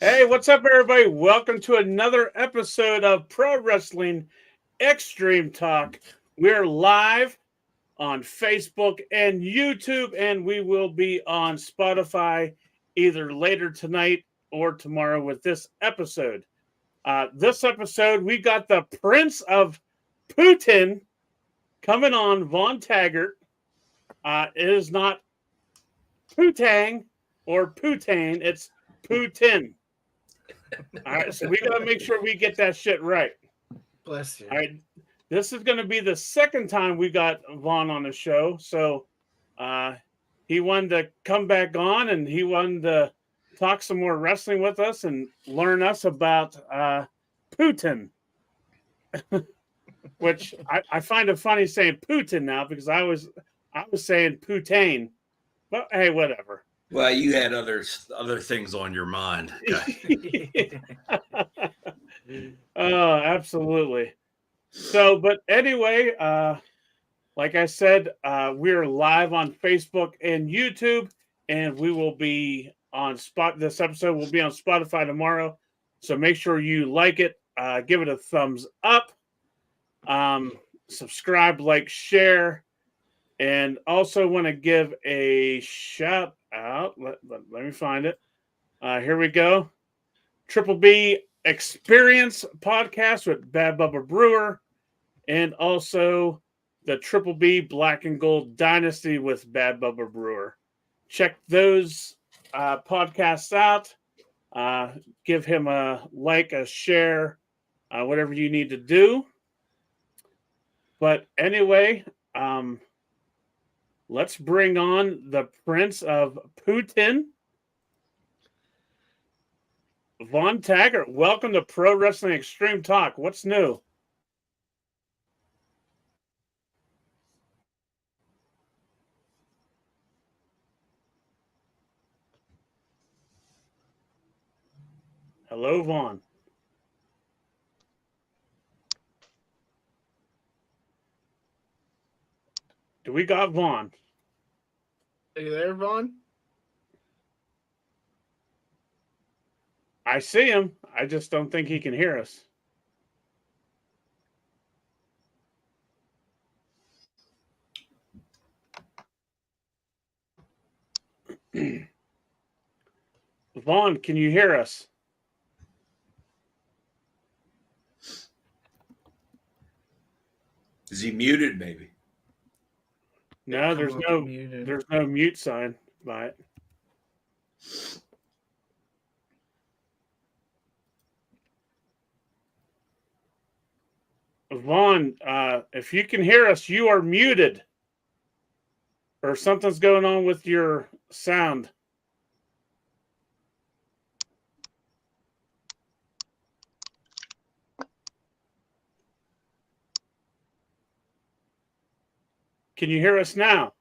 Hey, what's up, everybody? Welcome to another episode of Pro Wrestling Extreme Talk. We're live on Facebook and YouTube, and we will be on Spotify either later tonight or tomorrow with this episode. This episode, we got the Prince of Putin coming on, Von Taggart. It is not Putang or Putain, it's Putin. All right, so we got to make sure we get that shit right. Bless you. All right, this is going to be the second time we got Vaughn on the show. So he wanted to come back on and he wanted to talk some more wrestling with us and learn us about Putin, which I find it funny saying Putin now because I was saying Putain, but hey, whatever. Well, you had other things on your mind. Oh, absolutely. So, but anyway, like I said, we're live on Facebook and YouTube, and we will be on This episode will be on Spotify tomorrow. So make sure you like it, give it a thumbs up, subscribe, like, share, and also want to give a shout out. Let me find it. Here we go. Triple B Experience podcast with Bad Bubba Brewer, and also the Triple B Black and Gold Dynasty with Bad Bubba Brewer. Check those podcasts out. Give him a like, a share, whatever you need to do. But anyway, let's bring on the Prince of Putin, Von Taggart. Welcome to Pro Wrestling Extreme Talk. What's new? Hello, Vaughn. Do we got Vaughn? Are you there, Vaughn? I see him. I just don't think he can hear us. Vaughn, can you hear us? Is he muted, maybe? No, there's no mute sign by it. Vaughn, if you can hear us, you are muted. Or something's going on with your sound. Can you hear us now?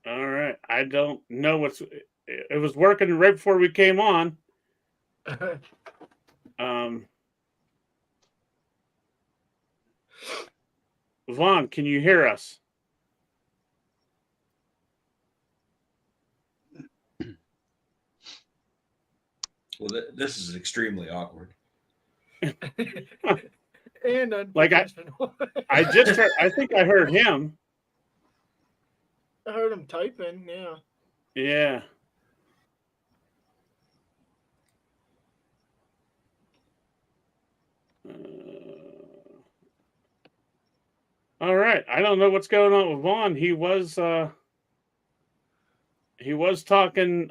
All right. I don't know what's... It was working right before we came on. Vaughn, can you hear us? Well, this is extremely awkward. And like I just heard, I think I heard him. I heard him typing. Yeah. Yeah. All right. I don't know what's going on with Vaughn. He was talking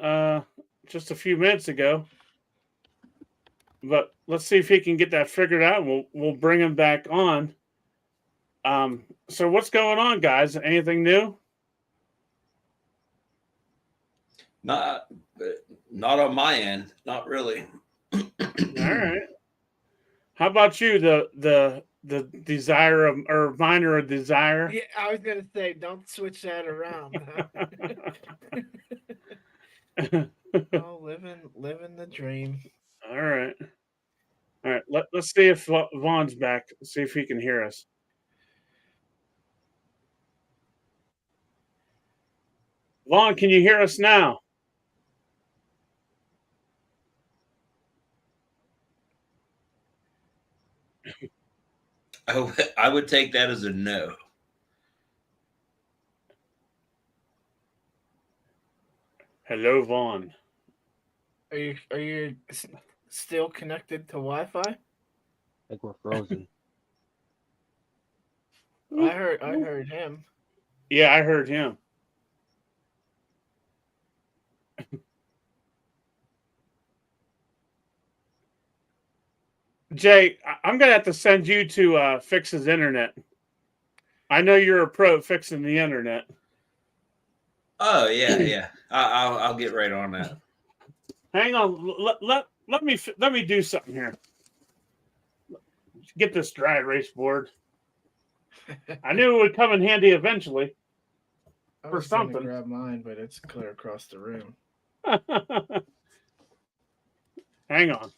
just a few minutes ago. But let's see if he can get that figured out. We'll bring him back on. So what's going on, guys? Anything new? Not on my end. Not really. All right. How about you? The desire of, or minor of desire? Yeah, I was gonna say, don't switch that around. Huh? Oh, living the dream. All right. All right, let's see if Vaughn's back. Let's see if he can hear us. Vaughn, can you hear us now? I would take that as a no. Hello, Vaughn. Are you still connected to Wi-Fi? I think we're frozen. I heard him. Yeah, I heard him. Jay, I'm gonna have to send you to fix his internet. I know you're a pro at fixing the internet. Oh yeah. I'll get right on that. Hang on, let me do something here. Get this dry erase board. I knew it would come in handy eventually. I For was gonna something. grab mine, but it's clear across the room. Hang on.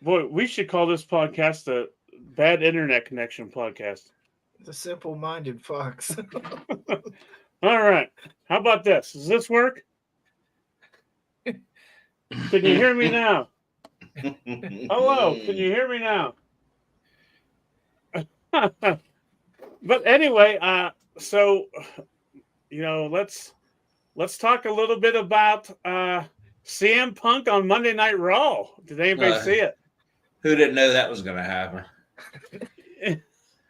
Boy, we should call this podcast the Bad Internet Connection Podcast. The simple-minded fox. All right. How about this? Does this work? Can you hear me now? Hello. Can you hear me now? But anyway, so let's talk a little bit about CM Punk on Monday Night Raw. Did anybody see it? Who didn't know that was going to happen?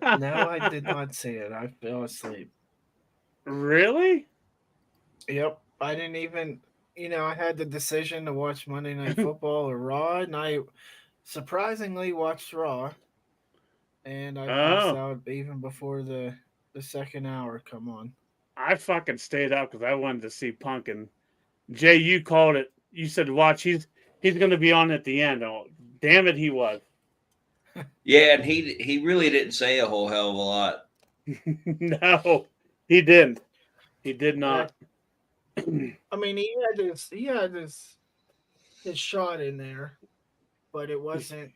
No, I did not see it. I fell asleep. Really? Yep. I didn't even, I had the decision to watch Monday Night Football or Raw, and I surprisingly watched Raw. And I passed out even before the second hour come on. I fucking stayed up because I wanted to see Punk. And Jay, you called it. You said, watch, he's going to be on at the end. Oh, damn it, he was. Yeah, and he really didn't say a whole hell of a lot. No, he didn't. He did not. I mean, he had his shot in there, but it wasn't,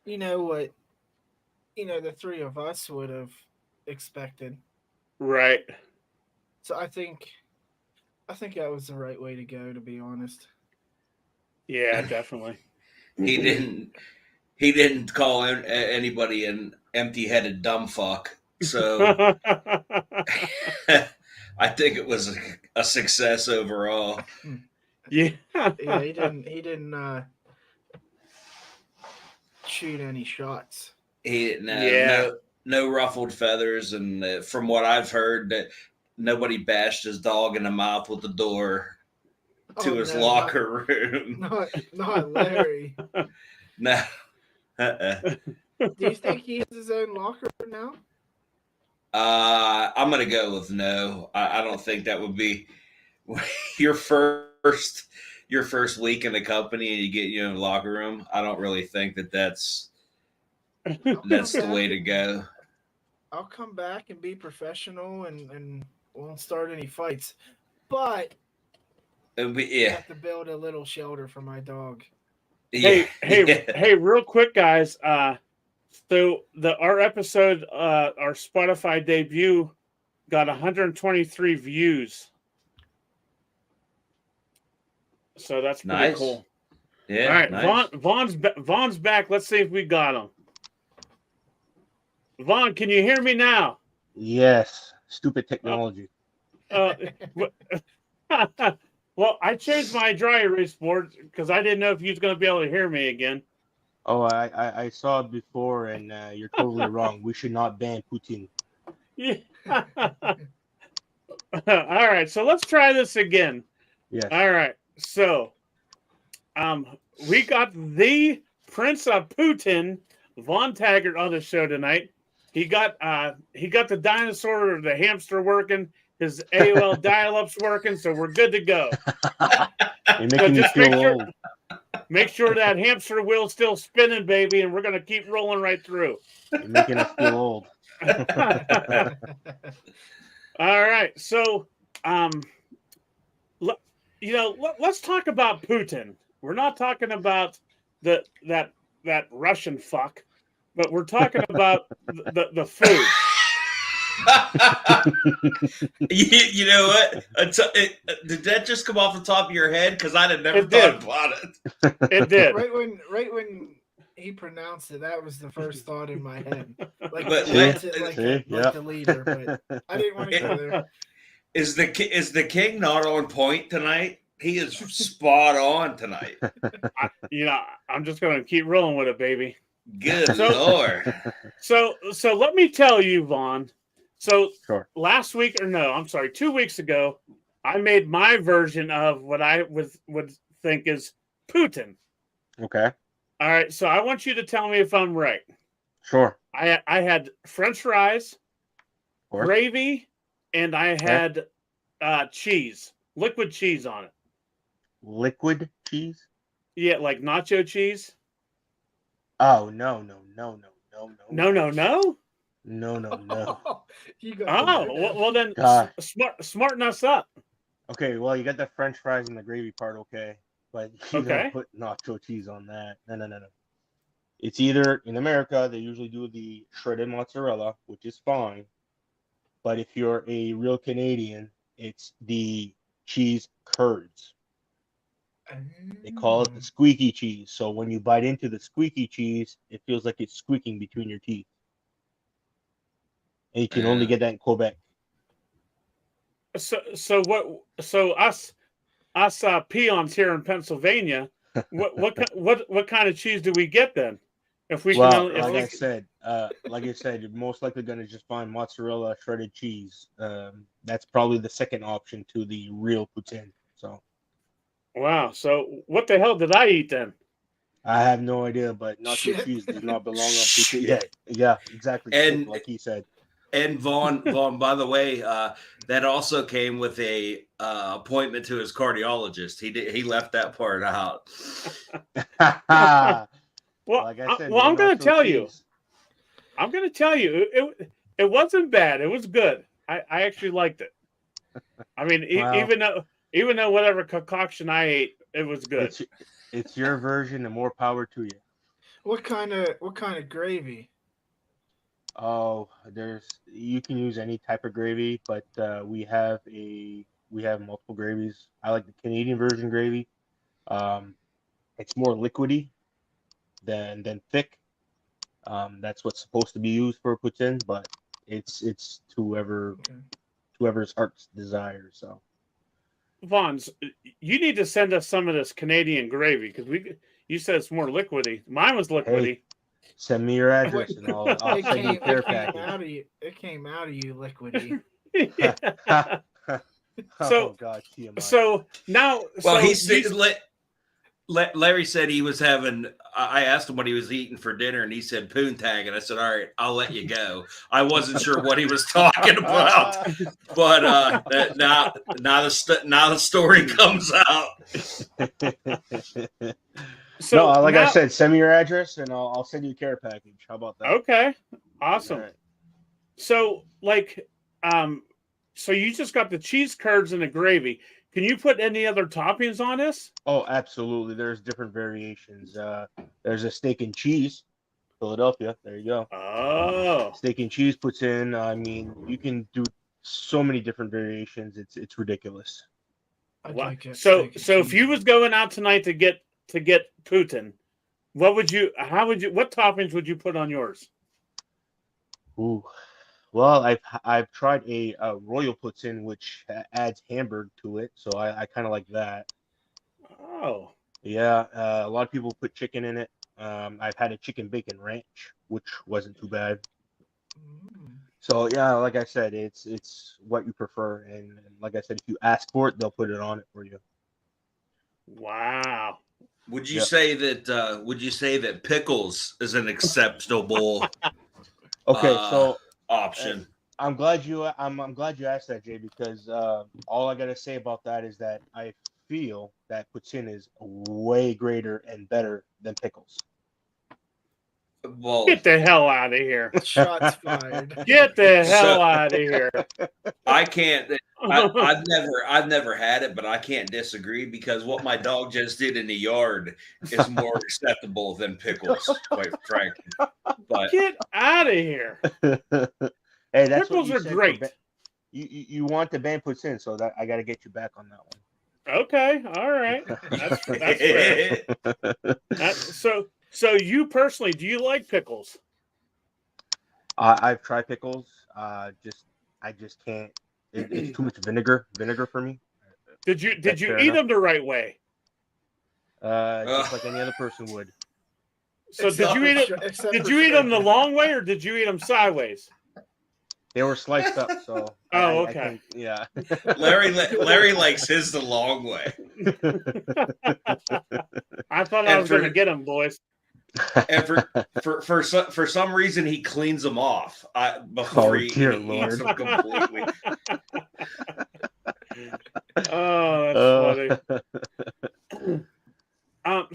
what, the three of us would have expected. Right. So I think that was the right way to go, to be honest. Yeah, definitely. He didn't call anybody an empty-headed dumb fuck. So I think it was a success overall. Yeah. Yeah, he didn't shoot any shots. He didn't no ruffled feathers, and from what I've heard, that nobody bashed his dog in the mouth with the door to his locker room. Not Larry. No. Do you think he has his own locker now? I'm gonna go with no. I don't think that would be your first week in the company and you get in the locker room. I don't really think that's the way to go. I'll come back and be professional and won't start any fights, but I have to build a little shelter for my dog. Hey, real quick, guys. So our episode, our Spotify debut, got 123 views. So that's pretty nice. Cool. Yeah. All right, nice. Vaughn's back. Let's see if we got him. Vaughn, can you hear me now? Yes. Stupid technology. Well, I changed my dry erase board because I didn't know if you was going to be able to hear me again. Oh, I saw it before, and you're totally wrong. We should not ban Poutine. Yeah. All right, so let's try this again. Yes. All right, so we got the Prince of Poutine Von Taggart on the show tonight. He got the dinosaur or the hamster working. His AOL dial-up's working, so we're good to go. You're making me feel old. Make sure that hamster wheel's still spinning, baby, and we're going to keep rolling right through. You're making us feel old. All right. So, let's talk about Putin. We're not talking about that Russian fuck, but we're talking about the food. You know what? Did that just come off the top of your head? Because I'd have never It thought did. about it. It did. Right when he pronounced it, that was the first thought in my head. Like But he let- pronounced it like See? like the leader, but I didn't want to go there. Is the king not on point tonight? He is spot on tonight. I'm just going to keep rolling with it, baby. Good So- lord. So let me tell you, Vaughn. So Sure. last week, or no, I'm sorry, 2 weeks ago, I made my version of what I would think is Putin. Okay. All right, so I want you to tell me if I'm right. Sure. I had French fries, Of course. gravy, and I had cheese, liquid cheese on it. Liquid cheese? Yeah, like nacho cheese. Oh no. No. Oh, you got Oh, well then, God. smarten us up. Okay, well you got the French fries and the gravy part, okay, but you Okay. don't put nacho cheese on that. No. It's either in America they usually do the shredded mozzarella, which is fine, but if you're a real Canadian, it's the cheese curds. They call it the squeaky cheese. So when you bite into the squeaky cheese, it feels like it's squeaking between your teeth. And you can only get that in Quebec. So us peons here in Pennsylvania, what kind of cheese do we get then? If we Well, can, like I said, you're most likely going to just find mozzarella, shredded cheese. That's probably the second option to the real poutine. So wow. So what the hell did I eat then? I have no idea, but nacho Shit. cheese does not belong on poutine. Yeah, exactly. And- like he said. And Vaughn, by the way, that also came with a appointment to his cardiologist. He left that part out. Well, Like I said, I'm going nacho to tell you. cheese. I'm going to tell you. It wasn't bad. It was good. I actually liked it. I mean, Wow. even though whatever concoction I ate, it was good. It's your version, and more power to you. What kind of gravy? Oh, you can use any type of gravy, but we have multiple gravies. I like the Canadian version gravy. It's more liquidy than thick. That's what's supposed to be used for poutine, but it's to whoever's heart's desire. So Vaughn, you need to send us some of this Canadian gravy because you said it's more liquidy. Mine was liquidy. send me your address and I'll It send you a care it came package. out of you. It came out of you liquidy. Oh God, TMI. So now, Well, so he said. Larry said he was having. I asked him what he was eating for dinner, and he said Poutine Taggart. I said, "All right, I'll let you go." I wasn't sure what he was talking about, but now the story comes out. So no, like now, I said, send me your address and I'll send you a care package. How about that? Okay, awesome. All right. So so you just got the cheese curds and the gravy. Can you put any other toppings on this? Oh, absolutely. There's different variations. There's a steak and cheese, Philadelphia. There you go. Oh, Steak and cheese puts in. I mean, you can do so many different variations. It's ridiculous. I'd wow. like that So steak and if cheese. you was going out tonight to get Putin, what toppings would you put on yours? Ooh. Well, I've tried a royal puts in, which adds hamburg to it, so I kind of like that. Oh, Yeah, a lot of people put chicken in it. I've had a chicken bacon ranch, which wasn't too bad. Mm. So yeah, like I said, it's what you prefer, and like I said, if you ask for it, they'll put it on it for you. wow. Would you Yep. say that? Would you say that pickles is an acceptable Okay, so option? I'm glad you asked that, Jay, because all I gotta say about that is that I feel that poutine is way greater and better than pickles. Well, Get the hell out of here. Shots fired. Get the hell out of here. I can't. I've never had it, but I can't disagree because what my dog just did in the yard is more acceptable than pickles, quite frankly. But Get out of here. Hey, that's what Pickles you are said. great. You want the ban puts in, so that I got to get you back on that one. Okay, all right. That's fair. So you personally, do you like pickles? I've tried pickles. I just can't. It's too much vinegar for me. Did you fair eat enough. them the right way? Just like any other person would. So did you eat it? Except Did for you eat them the Striker. long way or did you eat them sideways? They were sliced up, so. Oh, I okay. think, yeah. Larry likes his the long way. I thought I was going to get them, boys. And for some reason he cleans them off before he eats them completely. Oh, that's funny. I'm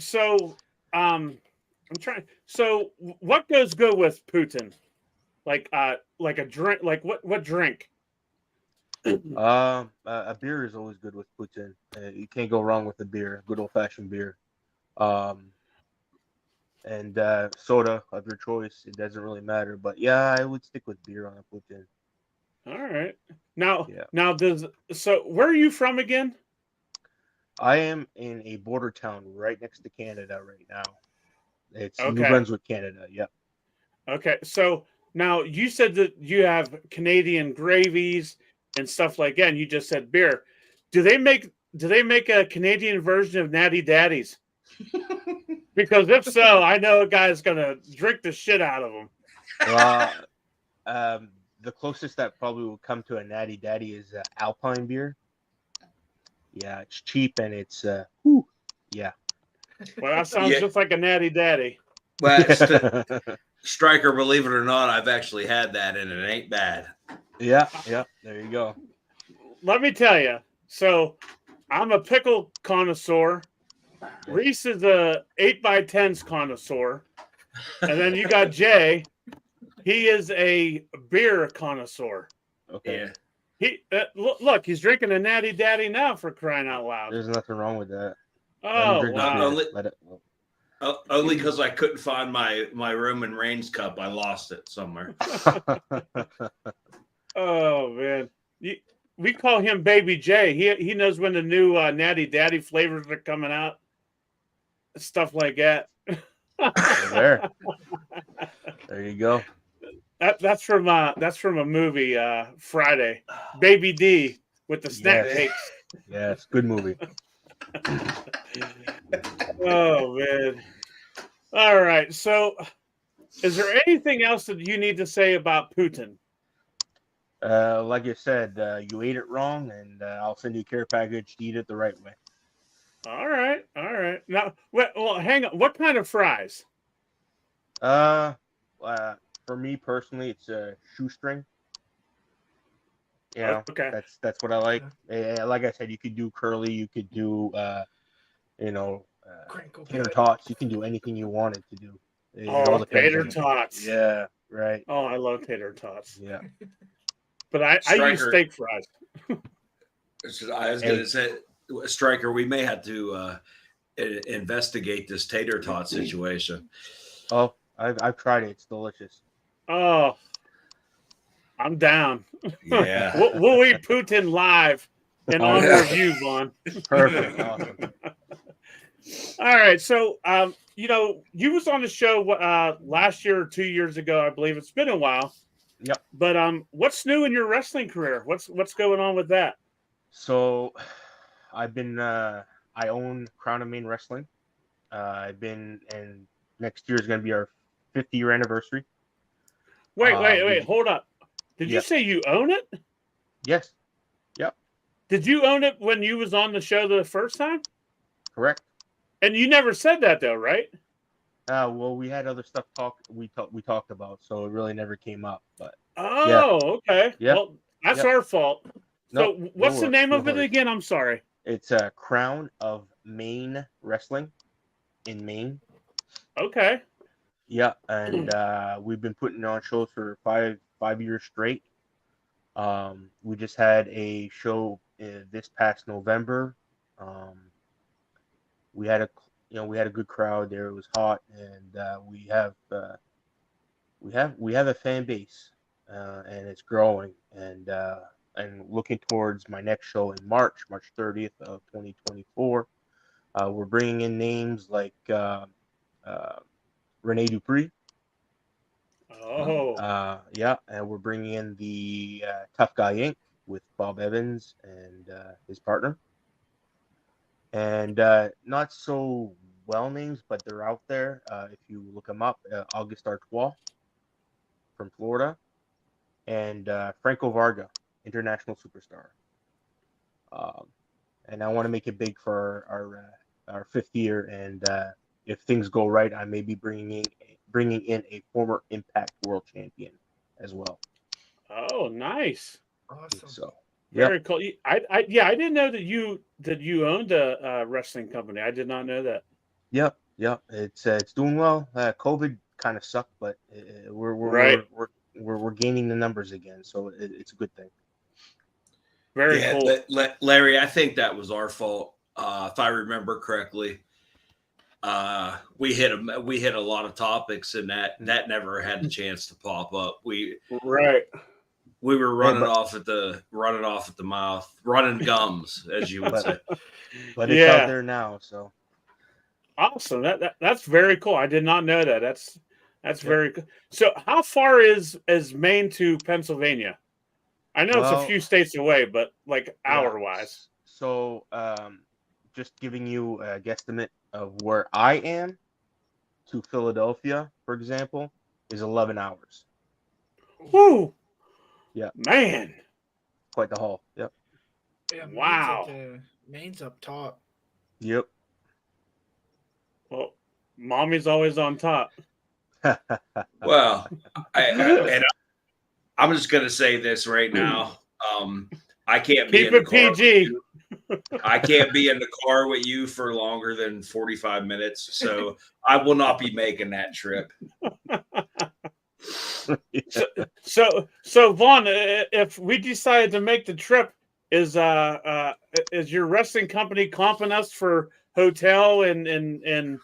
trying. So what goes good with Putin? Like a drink. Like what drink? A beer is always good with Putin. You can't go wrong with a beer, good old fashioned beer. And soda of your choice. It doesn't really matter, but yeah, I would stick with beer on a Putin. All right. Now, where are you from again? I am in a border town right next to Canada right now. It's Okay. New Brunswick, Canada. Yep. Okay. So now you said that you have Canadian gravies and stuff like that, and you just said beer. Do they make a Canadian version of Natty Daddies? Because if so, I know a guy's gonna drink the shit out of them. Well, the closest that probably will come to a Natty Daddy is Alpine beer. Yeah, it's cheap and it's yeah. Well, that sounds just like a Natty Daddy. Well, Striker, believe it or not, I've actually had that and it ain't bad. Yeah. There you go. Let me tell you. So, I'm a pickle connoisseur. Reese is a 8x10s connoisseur, and then you got Jay. He is a beer connoisseur. Okay. Yeah. He look, he's drinking a Natty Daddy now, for crying out loud. There's nothing wrong with that. Oh, wow. Only because I couldn't find my Roman Reigns cup. I lost it somewhere. Oh, man. We call him Baby J. He knows when the new Natty Daddy flavors are coming out. Stuff like that. There you go. That's from a movie, Friday. Baby D with the snack cakes. Yes, good movie. Oh, man. All right. So, is there anything else that you need to say about Putin? Like I said, you ate it wrong, and I'll send you a care package to eat it the right way. All right. Now, well, hang on. What kind of fries? For me personally, it's a shoestring. You know, okay. That's what I like. Like I said, you could do curly, you could do tater tots. You can do anything you wanted to do. Tater tots. Yeah, right. Oh, I love tater tots. Yeah. But I use steak fries. I was going to say, Striker, we may have to investigate this tater tot situation. Oh, I've tried it. It's delicious. Oh, I'm down. Yeah. we'll eat Putin live in honor of you, Vaughn. Perfect. Awesome. All right. So, you was on the show last year or 2 years ago, I believe. It's been a while. Yep. But what's new in your wrestling career? What's going on with that? So, I've been I own Crown and Main Wrestling. I've been, and next year is going to be our 50-year anniversary. Wait, hold up. Did you say you own it? Yes. Yep. Did you own it when you was on the show the first time? Correct. And you never said that though, right? Well, we had other stuff we talked about, so it really never came up. But okay. Yeah. Well, that's our fault. So, what's the name of it again? I'm sorry. It's Crown of Main Wrestling in Maine. Okay. Yeah, and we've been putting on shows for five years straight. We just had a show this past November. Um, we had a we had a good crowd there. It was hot, and we have a fan base, and it's growing. And looking towards my next show in March 30th of 2024, we're bringing in names like uh, Rene Dupree. Oh, Yeah, and we're bringing in the Tough Guy Inc. with Bob Evans and his partner, and not so well names, but they're out there. If you look them up, August Artois from Florida, and Franco Varga, international superstar. Um, and I want to make it big for our fifth year. And if things go right, I may be bringing in a former Impact World Champion as well. oh, nice. Awesome. So, Very cool. I didn't know that you owned a wrestling company. I did not know that. yep. It's doing well. COVID kind of sucked, but Right. we're gaining the numbers again, so it's a good thing. Very Yeah, cool. Larry, I think that was our fault. If I remember correctly, we hit a lot of topics, and that never had the chance to pop up. We Right. were running but- off at the mouth, running gums, as you would But- say. But it's Yeah. out there now, so Awesome. That's very cool. I did not know that. That's Yep. very cool. So how far is Maine to Pennsylvania? I know it's a Well, few states away, but like yeah. hour wise. So, just giving you a guesstimate of where I am to Philadelphia, for example, is 11 hours. Whoo. Yeah. Man. Quite the haul. Yep. Yeah, Wow. Maine's up top. Yep. Well, mommy's always on top. Well, I'm just going to say this right now. I can't be Keep in the it car with PG. you. I can't be in the car with you for longer than 45 minutes, so I will not be making that trip. So Vaughn, if we decided to make the trip, is your wrestling company comping us for hotel and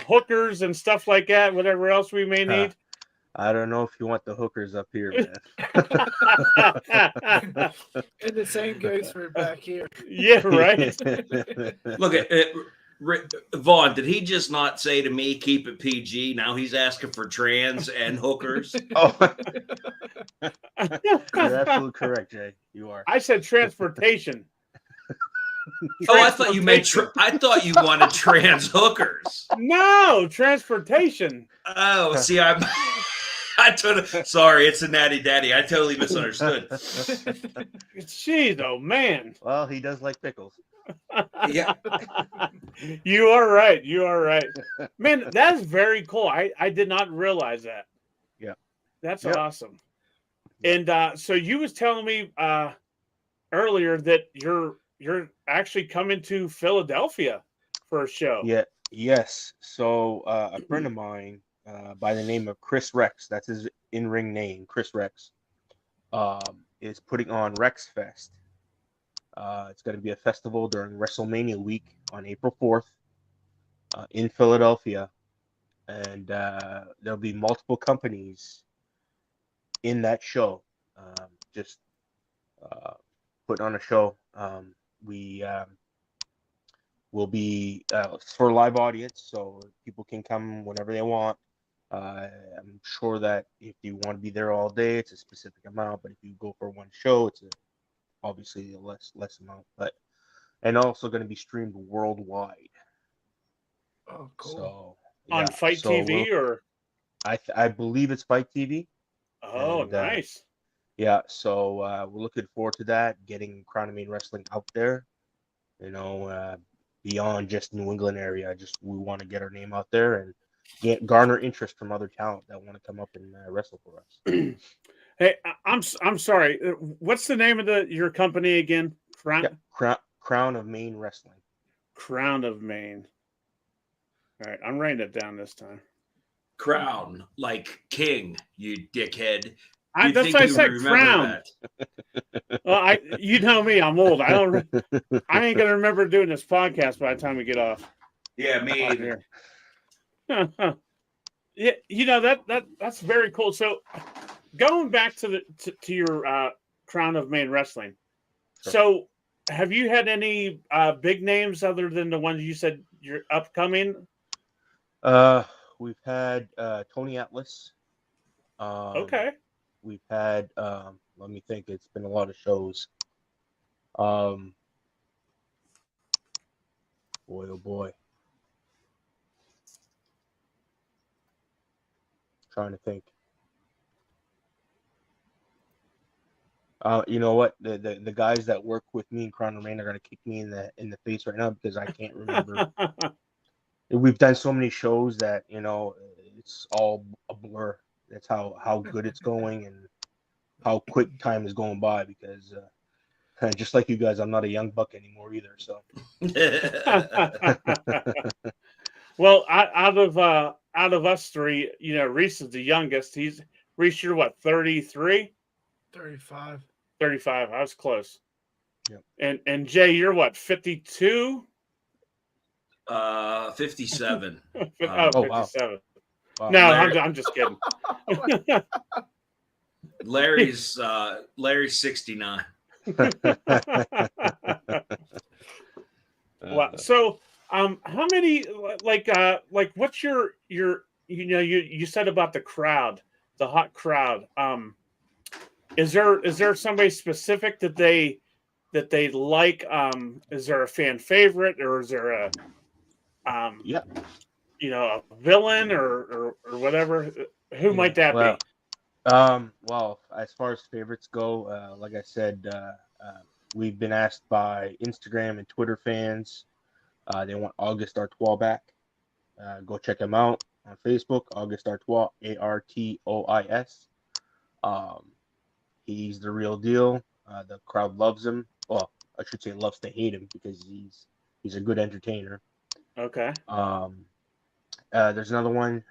hookers and stuff like that, whatever else we may need? I don't know if you want the hookers up here, man. And the same goes for back here. Yeah, right. Look at it. Vaughn, did he just not say to me, keep it PG? Now he's asking for trans and hookers. Oh, you're absolutely correct, Jay. You are. I said transportation. Oh, I thought you meant. I thought you wanted trans hookers. No, transportation. Oh, see, sorry, it's a natty daddy. I totally misunderstood. Jeez, oh man. Well, he does like pickles. Yeah. You are right. You are right. Man, that's very cool. I did not realize that. Yeah. That's Yep. awesome. And so you was telling me earlier that you're actually coming to Philadelphia for a show. Yeah. Yes. So a friend of mine by the name of Chris Rex, that's his in-ring name, Chris Rex, is putting on Rex Fest. It's going to be a festival during WrestleMania week on April 4th in Philadelphia. And there'll be multiple companies in that show, just putting on a show. We will be for a live audience, so people can come whenever they want. I'm sure that if you want to be there all day, it's a specific amount. But if you go for one show, it's obviously a less amount. And also going to be streamed worldwide. Oh, cool. So On Fight TV or I believe it's Fight TV. oh, And, nice. Yeah, so we're looking forward to that, getting Crown of Maine Wrestling out there, beyond just New England area. We want to get our name out there and garner interest from other talent that want to come up and wrestle for us. Hey, I'm sorry. What's the name of your company again? Crown of Maine Wrestling. Crown of Maine. All right, I'm writing it down this time. crown like king, you dickhead. That's think what I you would said. remember Crown. that? Well, you know me, I'm old. I ain't gonna remember doing this podcast by the time we get off. Yeah, me off either. here. Yeah, you know that's very cool. So, going back to your Crown of Maine Wrestling. Sure. So, have you had any big names other than the ones you said you're upcoming? We've had Tony Atlas. Okay. We've had let me think. It's been a lot of shows. Boy, oh boy. Trying to think. You know what? The guys that work with me in Crown Remain are gonna kick me in the face right now because I can't remember. We've done so many shows that it's all a blur. That's how good it's going and how quick time is going by because just like you guys, I'm not a young buck anymore either. So. Well, out of us three, Reese is the youngest. Reese, you're what, 33? 35. 35. I was close. Yep. And Jay, you're what, 52? 57. Oh, wow. 57. Wow. No, Larry- I'm just kidding. Larry's 69. Wow. So, how many like what's your you said about the crowd, the hot crowd. Is there somebody specific that they like? Is there a fan favorite, or is there a Yep. a villain or whatever? Who might that well, be? Well, as far as favorites go, like I said, we've been asked by Instagram and Twitter fans. They want August Artois back. Go check him out on Facebook, August Artois, Artois. He's the real deal. The crowd loves him. Well, I should say loves to hate him because he's a good entertainer. Okay. There's another one.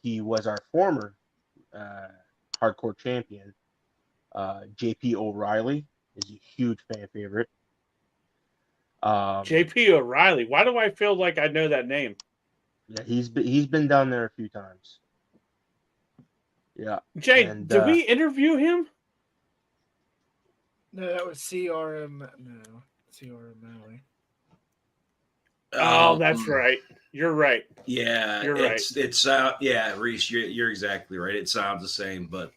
He was our former hardcore champion. JP O'Reilly is a huge fan favorite. JP O'Reilly. Why do I feel like I know that name? Yeah, he's been down there a few times. Yeah. Jay, and, did we interview him? No, that was CRM. No, CRM Alley. Oh, that's right. You're right. Yeah, You're right. It's yeah, Reese, you're exactly right. It sounds the same, but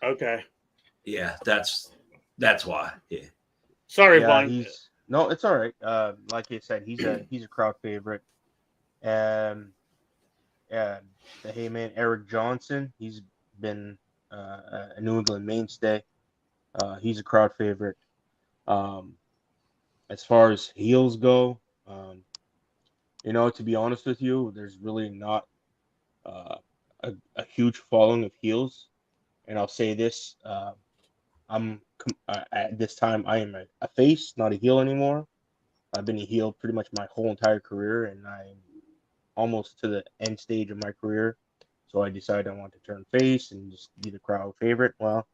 okay. Yeah, that's why. Yeah. Sorry, yeah, Vaughn. No, it's all right. Like I said, he's a crowd favorite. And the Heyman Eric Johnson, he's been a New England mainstay. He's a crowd favorite. As far as heels go, to be honest with you, there's really not a huge following of heels. And I'll say this: at this time, I am a face, not a heel anymore. I've been a heel pretty much my whole entire career, and I'm almost to the end stage of my career. So I decided I want to turn face and just be the crowd favorite. Well,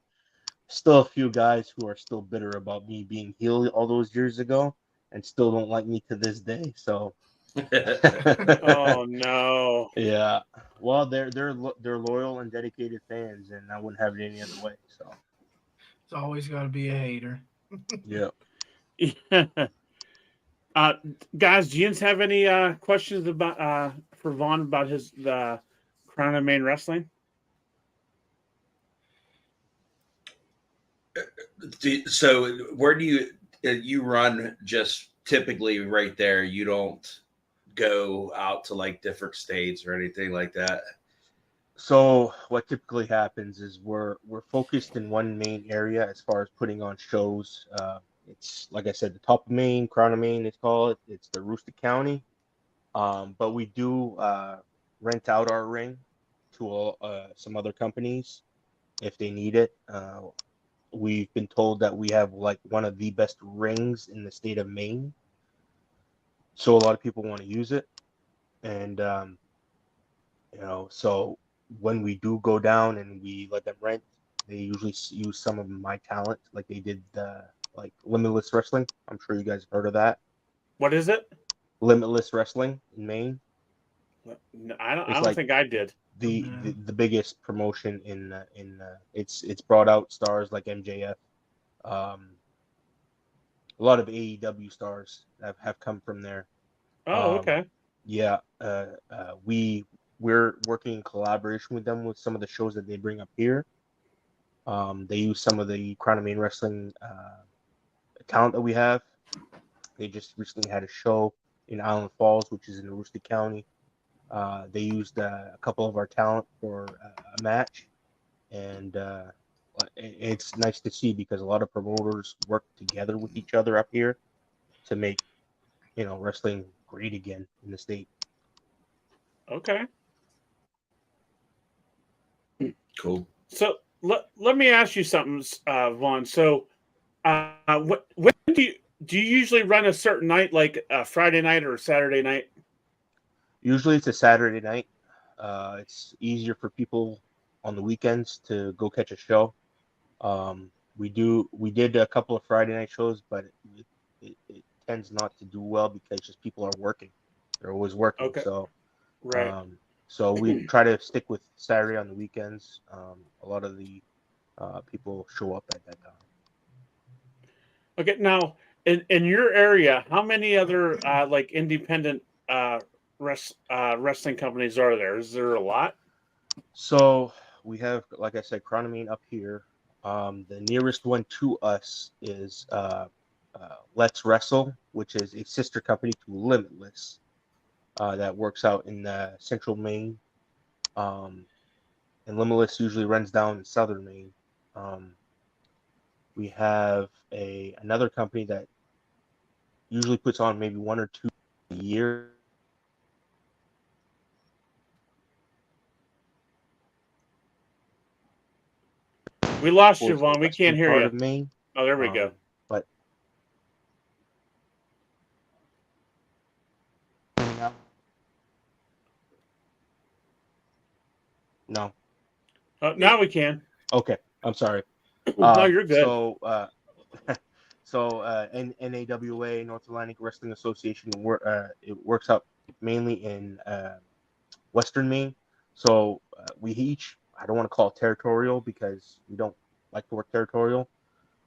still a few guys who are still bitter about me being heel all those years ago and still don't like me to this day. So Oh no. Yeah. Well, they're loyal and dedicated fans, and I wouldn't have it any other way. So It's always got to be a hater. yeah. Guys, do you have any questions about for Vaughn about the Crown of Maine Wrestling? So where do you run just typically right there? You don't go out to like different states or anything like that? So what typically happens is we're focused in one main area as far as putting on shows. It's like I said, the top of Maine, Crown of Maine, it's called. It's the Aroostook County. But we do rent out our ring to some other companies if they need it. We've been told that we have like one of the best rings in the state of Maine. So a lot of people want to use it. And So when we do go down and we let them rent, they usually use some of my talent, like they did like Limitless Wrestling. I'm sure you guys have heard of that. What is it? Limitless Wrestling in Maine. No, I It's don't like think I did. the biggest promotion in it's brought out stars like MJF. Um, a lot of AEW stars have come from there. Oh, Um, okay. yeah, we're working in collaboration with them with some of the shows that they bring up here. They use some of the Crown of Maine Wrestling talent that we have. They just recently had a show in Island Falls, which is in Aroostook County. They used a couple of our talent for a match, and it's nice to see because a lot of promoters work together with each other up here to make wrestling great again in the state. Okay. Cool. So let me ask you something, Vaughn. So, when do you usually run a certain night, like a Friday night or a Saturday night? Usually it's a Saturday night. It's easier for people on the weekends to go catch a show. We did a couple of Friday night shows, but it tends not to do well because just people are working. They're always working. Okay. Right. So we try to stick with Saturday on the weekends. A lot of the people show up at that time. Okay. Now, in your area, how many other like independent wrestling companies are there? Is there a lot? So we have, like I said, Chronomine up here. The nearest one to us is Let's Wrestle, which is a sister company to Limitless that works out in central Maine. And Limitless usually runs down in southern Maine. We have another company that usually puts on maybe one or two a year. We lost you, Towards the Vaughn. We can't western hear part you. of Maine. Oh, there we go. But no. Oh, now we can. Okay, I'm sorry. No, you're good. NAWA, North Atlantic Wrestling Association, it works out mainly in Western Maine. So we each, I don't want to call it territorial because we don't like to work territorial,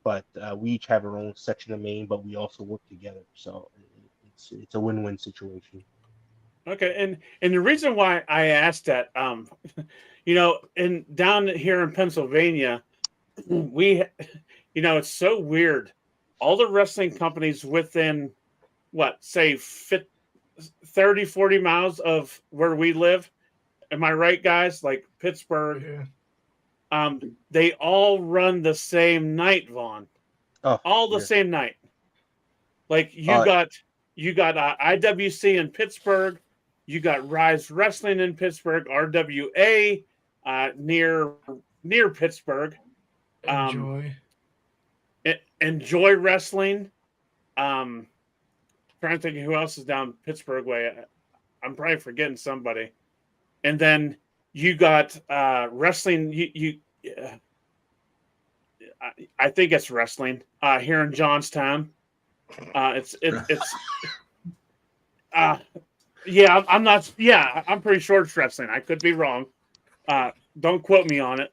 but we each have our own section of Maine, but we also work together. So it's a win-win situation. Okay, and the reason why I asked that, in down here in Pennsylvania, we, it's so weird. All the wrestling companies within what, say, 30, 40 miles of where we live. Am I right, guys? Like Pittsburgh, Yeah. they all run the same night, Vaughn. Oh, All the yeah. same night. Like you got IWC in Pittsburgh, you got Rise Wrestling in Pittsburgh, RWA near Pittsburgh, Enjoy Wrestling. Trying to think of who else is down Pittsburgh way. I'm probably forgetting somebody. And then you got wrestling. I think it's wrestling here in Johnstown. Yeah, I'm not. Yeah, I'm pretty sure it's wrestling. I could be wrong. Don't quote me on it.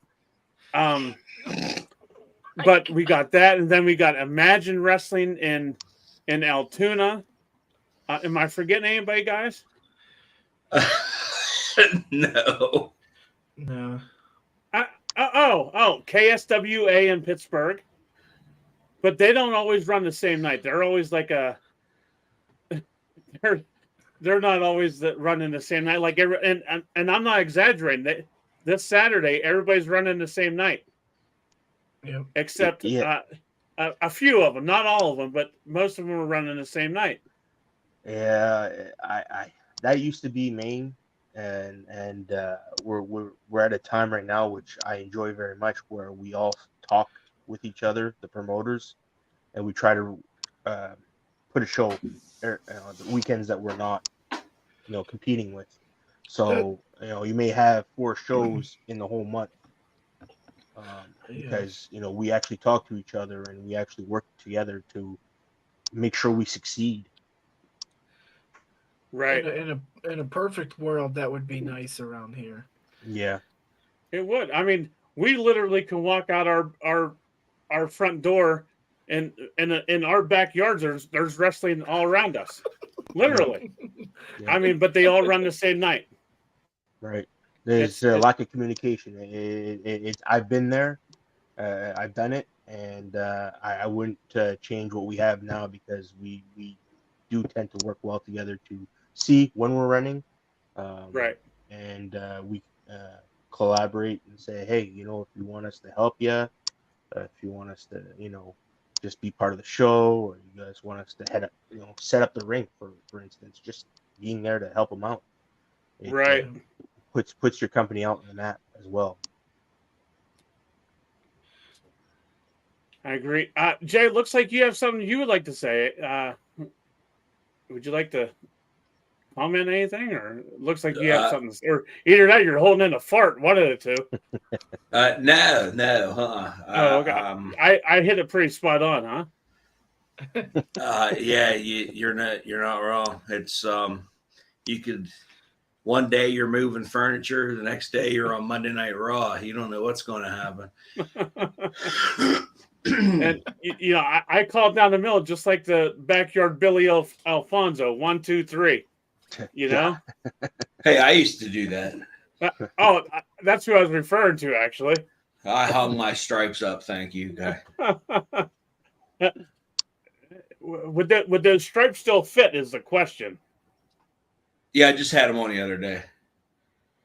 But we got that, and then we got Imagine Wrestling in Altoona. Am I forgetting anybody, guys? No. No. KSWA in Pittsburgh. But they don't always run the same night. They're always like they're not always running the same night. Like and I'm not exaggerating. This Saturday, everybody's running the same night. Yep. Except a few of them, not all of them, but most of them are running the same night. Yeah, I that used to be Maine, and we're at a time right now which I enjoy very much, where we all talk with each other, the promoters, and we try to put a show the weekends that we're not competing with. So you may have 4 shows in the whole month, because we actually talk to each other and we actually work together to make sure we succeed. Right. In a perfect world, that would be nice around here. Yeah. It would. I mean, we literally can walk out our front door, and in our backyards, there's wrestling all around us. Literally. Yeah. I mean, but they all run the same night. Right. There's a lack of communication. I've been there. I've done it, and I wouldn't change what we have now, because we do tend to work well together to see when we're running, Right. and we collaborate and say, hey, if you want us to help you, if you want us to, just be part of the show, or you guys want us to head up, set up the ring, for instance, just being there to help them out. It, Right. puts your company out on the map as well. I agree. Jay, it looks like you have something you would like to say. Would you like to comment anything, or it looks like you have something, or either that you're holding in a fart, one of the two. No. Oh, okay. I hit it pretty spot on, huh? Yeah, you're not wrong. It's you could, one day you're moving furniture, the next day you're on Monday Night Raw. You don't know what's going to happen. And I called down the middle, just like the backyard Billy Alfonso, 1, 2, 3. Hey, I used to do that. That's who I was referring to, actually. I hung my stripes up, thank you, guy. Would those stripes still fit, is the question. Yeah, I just had them on the other day.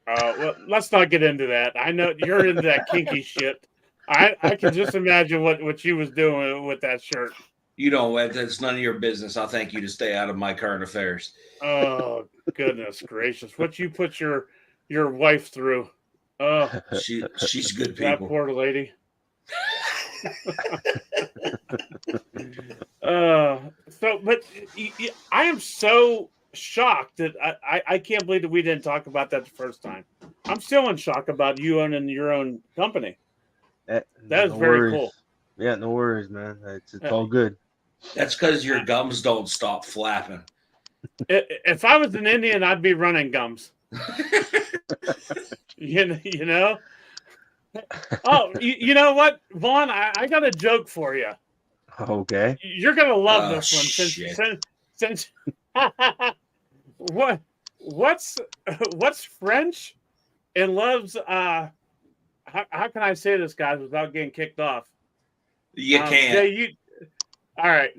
Well, let's not get into that. I know you're into that kinky shit. I can just imagine what you was doing with that shirt. You don't. That's none of your business. I'll thank you to stay out of my current affairs. Oh, goodness gracious! What you put your wife through? Oh, she's good people. That poor lady. But I am so shocked that I can't believe that we didn't talk about that the first time. I'm still in shock about you owning your own company. That is very cool. Yeah, no worries, man. It's all good. That's because your gums don't stop flapping. If I was an Indian, I'd be running gums. you know. Oh, you know what, Vaughn? I got a joke for you. Okay. You're gonna love this one. Since what's French and loves how can I say this, guys, without getting kicked off? You can't. Jay, all right.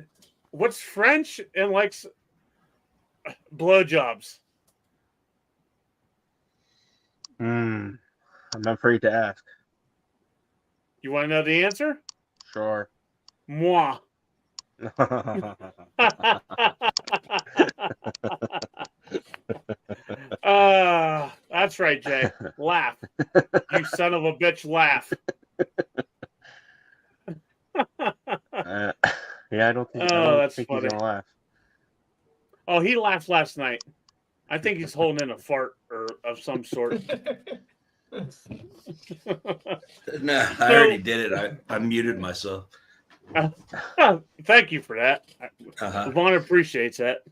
What's French and likes blowjobs? I'm afraid to ask. You want to know the answer? Sure. Moi. That's right, Jay. Laugh. You son of a bitch, laugh. Yeah, I don't think he's gonna laugh. Oh, he laughed last night. I think he's holding in a fart or of some sort. No, I already did it. I muted myself. Thank you for that. Vaughn appreciates that.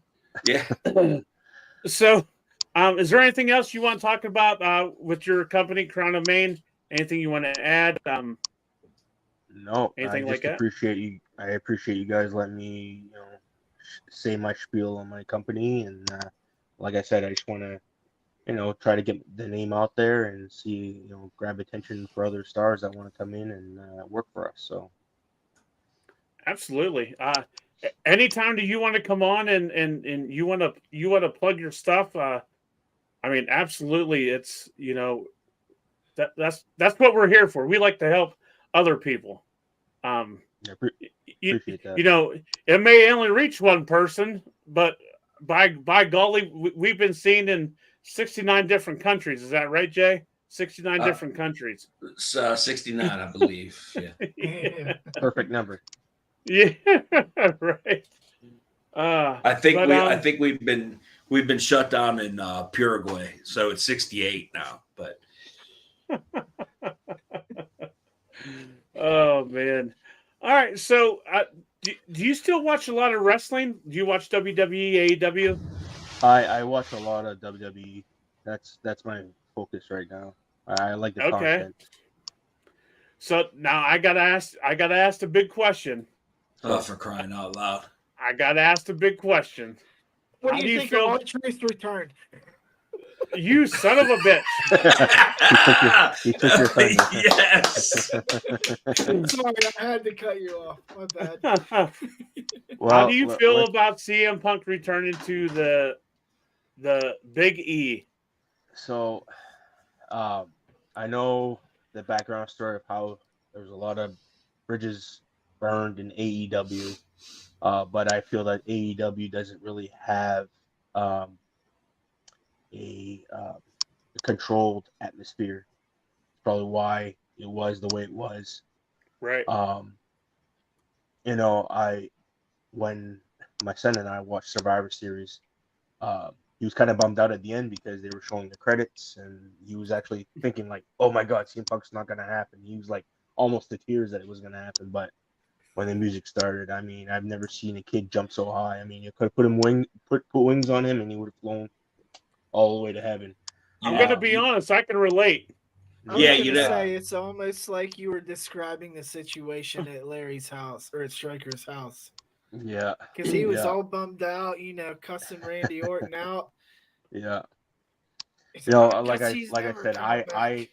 Yeah. So, is there anything else you want to talk about with your company, Crown of Maine? Anything you want to add? No, anything like that? I appreciate you guys letting me, say my spiel on my company, and like I said, I just want to, try to get the name out there and see, grab attention for other stars that want to come in and work for us. So, absolutely. Anytime do you want to come on and you want to plug your stuff? I mean, absolutely. It's that's what we're here for. We like to help other people. Appreciate that. It may only reach one person, but by golly, we've been seen in 69 different countries. Is that right, Jay? 69 different countries. 69, I believe. Yeah. Perfect number. Yeah, right. I think we've we've been shut down in Paraguay, so it's 68 now. But Oh man! All right, so do you still watch a lot of wrestling? Do you watch WWE, AEW? I watch a lot of WWE. That's my focus right now. I like the Okay. content. So now I gotta ask a big question. for crying out loud. I gotta ask a big question. What How do you think feel? of R-Truth return? You son of a bitch! He took your thunder. Yes. Sorry, I had to cut you off. My bad. How do you feel about CM Punk returning to the Big E? So, I know the background story of how there's a lot of bridges burned in AEW, but I feel that AEW doesn't really have a controlled atmosphere. Probably why it was the way it was. Right. When my son and I watched Survivor Series, he was kind of bummed out at the end because they were showing the credits, and he was actually thinking like, "Oh my God, CM Punk's not gonna happen." He was like almost to tears that it was gonna happen, but when the music started, I mean, I've never seen a kid jump so high. I mean, you could put wings on him, and he would have flown all the way to heaven. I'm gonna be honest. I can relate. I was Yeah, gonna you know- say it's almost like you were describing the situation at Larry's house or at Striker's house. Yeah, Because he was Yeah. all bummed out, cussing Randy Orton out. yeah. He's Like "guess I he's like I never said, coming back."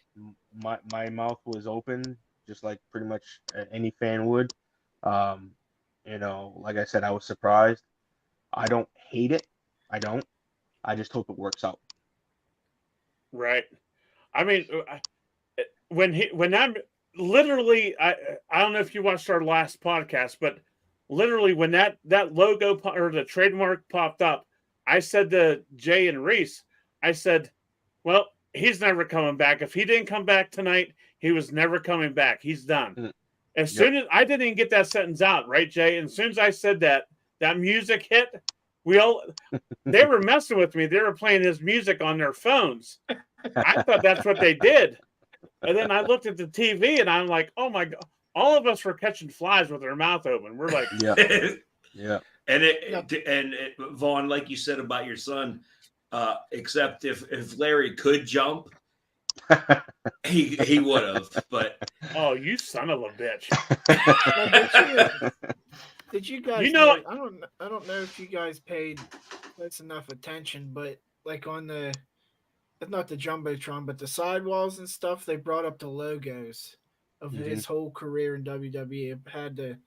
my mouth was open, just like pretty much any fan would. Like I said, I was surprised. I don't hate it. I don't. I just hope it works out. Right. I mean, when I'm literally, I don't know if you watched our last podcast, but literally when that logo or the trademark popped up, I said to Jay and Reese, I said, well, he's never coming back. If he didn't come back tonight, he was never coming back. He's done. As soon as I didn't even get that sentence out, right, Jay? And as soon as I said that music hit, they were messing with me. They were playing his music on their phones. I thought that's what they did. And then I looked at the TV and I'm like, oh my God. All of us were catching flies with our mouth open. We're like, Yeah. And Vaughn, like you said about your son, except if Larry could jump, he would have. But oh, you son of a bitch! Did you guys? I don't know if you guys paid close enough attention, but like on not the jumbotron, but the sidewalls and stuff, they brought up the logos of his whole career in WWE. It had the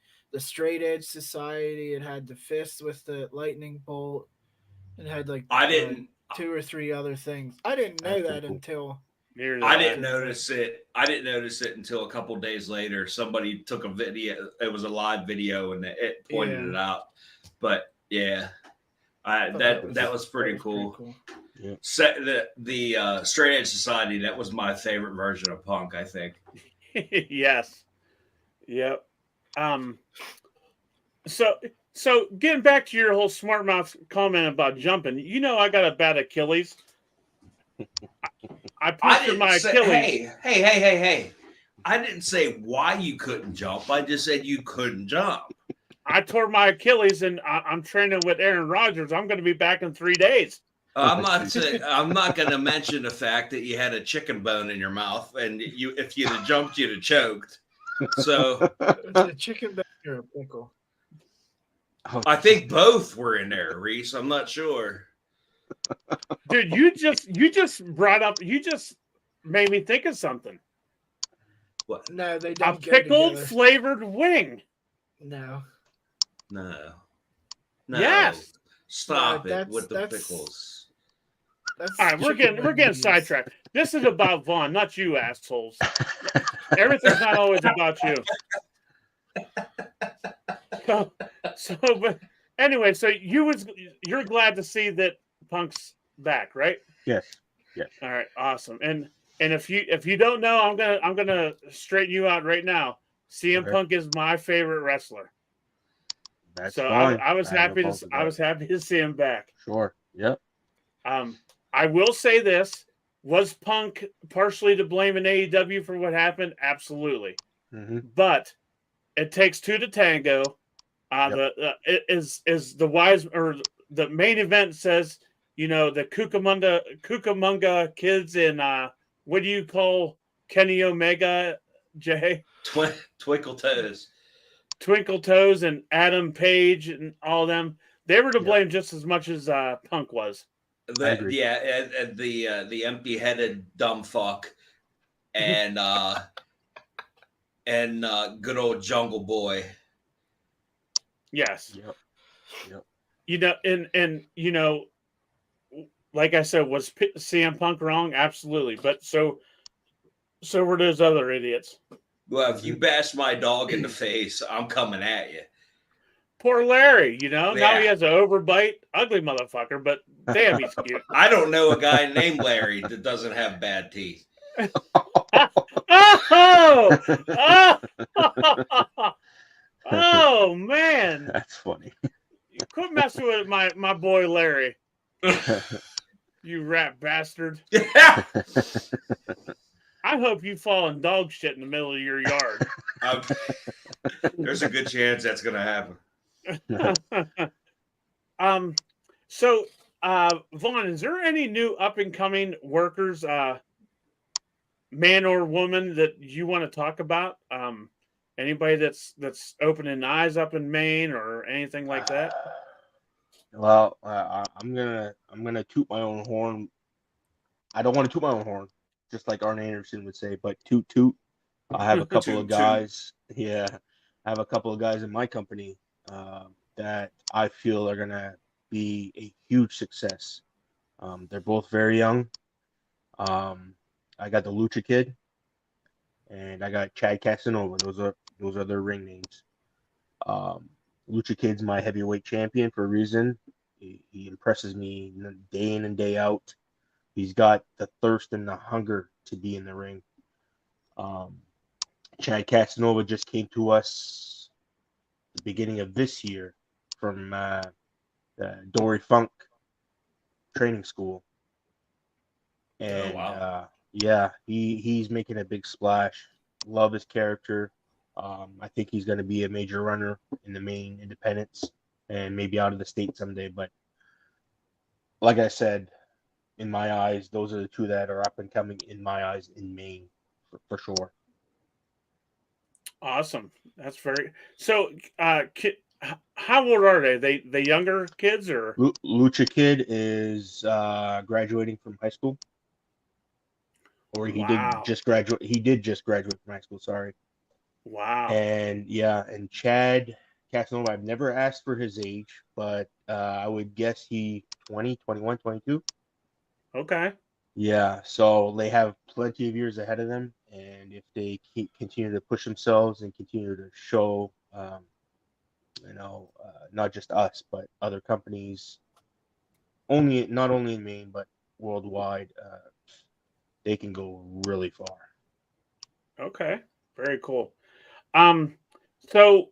Straight Edge Society. It had the fist with the lightning bolt. It had like two or three other things. I didn't know that until I didn't notice it. I didn't notice it until a couple days later. Somebody took a video. It was a live video, and it pointed it out. But yeah, that was pretty cool. Yeah. The Straight Edge Society, that was my favorite version of Punk, I think. Yes. Yep. So getting back to your whole smart mouth comment about jumping, I got a bad Achilles. I punctured my Achilles. Hey. I didn't say why you couldn't jump. I just said you couldn't jump. I tore my Achilles, and I'm training with Aaron Rodgers. I'm going to be back in 3 days. I'm not going to mention the fact that you had a chicken bone in your mouth, and if you'd have jumped, you'd have choked. So it's a chicken bone or a pickle. I think both were in there, Reese. I'm not sure. Dude, you just made me think of something. What? No, they don't. A pickled flavored wing. No. Yes. Stop it with the pickles. All right, we're getting sidetracked. This is about Vaughn, not you, assholes. Everything's not always about you. But anyway, so you're glad to see that Punk's back, right? Yes. All right, awesome. And if you don't know, I'm gonna straighten you out right now. CM Punk is my favorite wrestler. That's so fine. I was happy to see him back. Sure. Yep. I will say this: was Punk partially to blame in AEW for what happened? Absolutely, but it takes two to tango. It is the wise or the main event says, the Cucamonga kids in what do you call Kenny Omega, Jay? Twinkle Toes. Twinkle Toes and Adam Page and all them. They were to blame just as much as Punk was. And the empty-headed dumb fuck and good old Jungle Boy. Yes. Yep. And like I said, was CM Punk wrong? Absolutely. But so were those other idiots. Well, if you bash my dog in the face, I'm coming at you. Poor Larry, now he has an overbite, ugly motherfucker, but damn, he's cute. I don't know a guy named Larry that doesn't have bad teeth. Oh, man. That's funny. You quit messing with my boy Larry. You rat bastard. I hope you fall in dog shit in the middle of your yard. There's a good chance that's going to happen. So Vaughn, is there any new up and coming workers, man or woman, that you want to talk about? Anybody that's opening eyes up in Maine or anything like that? Well, I'm gonna toot my own horn. I don't want to toot my own horn, just like Arn Anderson would say, but toot toot. I have a couple of guys. Yeah, I have a couple of guys in my company that I feel are gonna be a huge success. They're both very young. I got the Lucha Kid, and I got Chad Casanova. Those are their ring names. Lucha Kid's my heavyweight champion for a reason. He impresses me day in and day out. He's got the thirst and the hunger to be in the ring. Chad Casanova just came to us the beginning of this year from the Dory Funk training school. And he's making a big splash. Love his character. I think he's going to be a major runner in the Maine independents and maybe out of the state someday. But like I said, in my eyes, those are the two that are up and coming in my eyes in Maine for sure. Awesome. That's very so. How old are they? They younger kids or? Lucha Kid is graduating from high school, or he did just graduate. He did just graduate from high school. Sorry. Wow. And Chad Casanova, I've never asked for his age, but I would guess he 20, 21, 22. Okay. Yeah, so they have plenty of years ahead of them, and if they continue to push themselves and continue to show, not just us, but other companies, not only in Maine, but worldwide, they can go really far. Okay. Very cool. So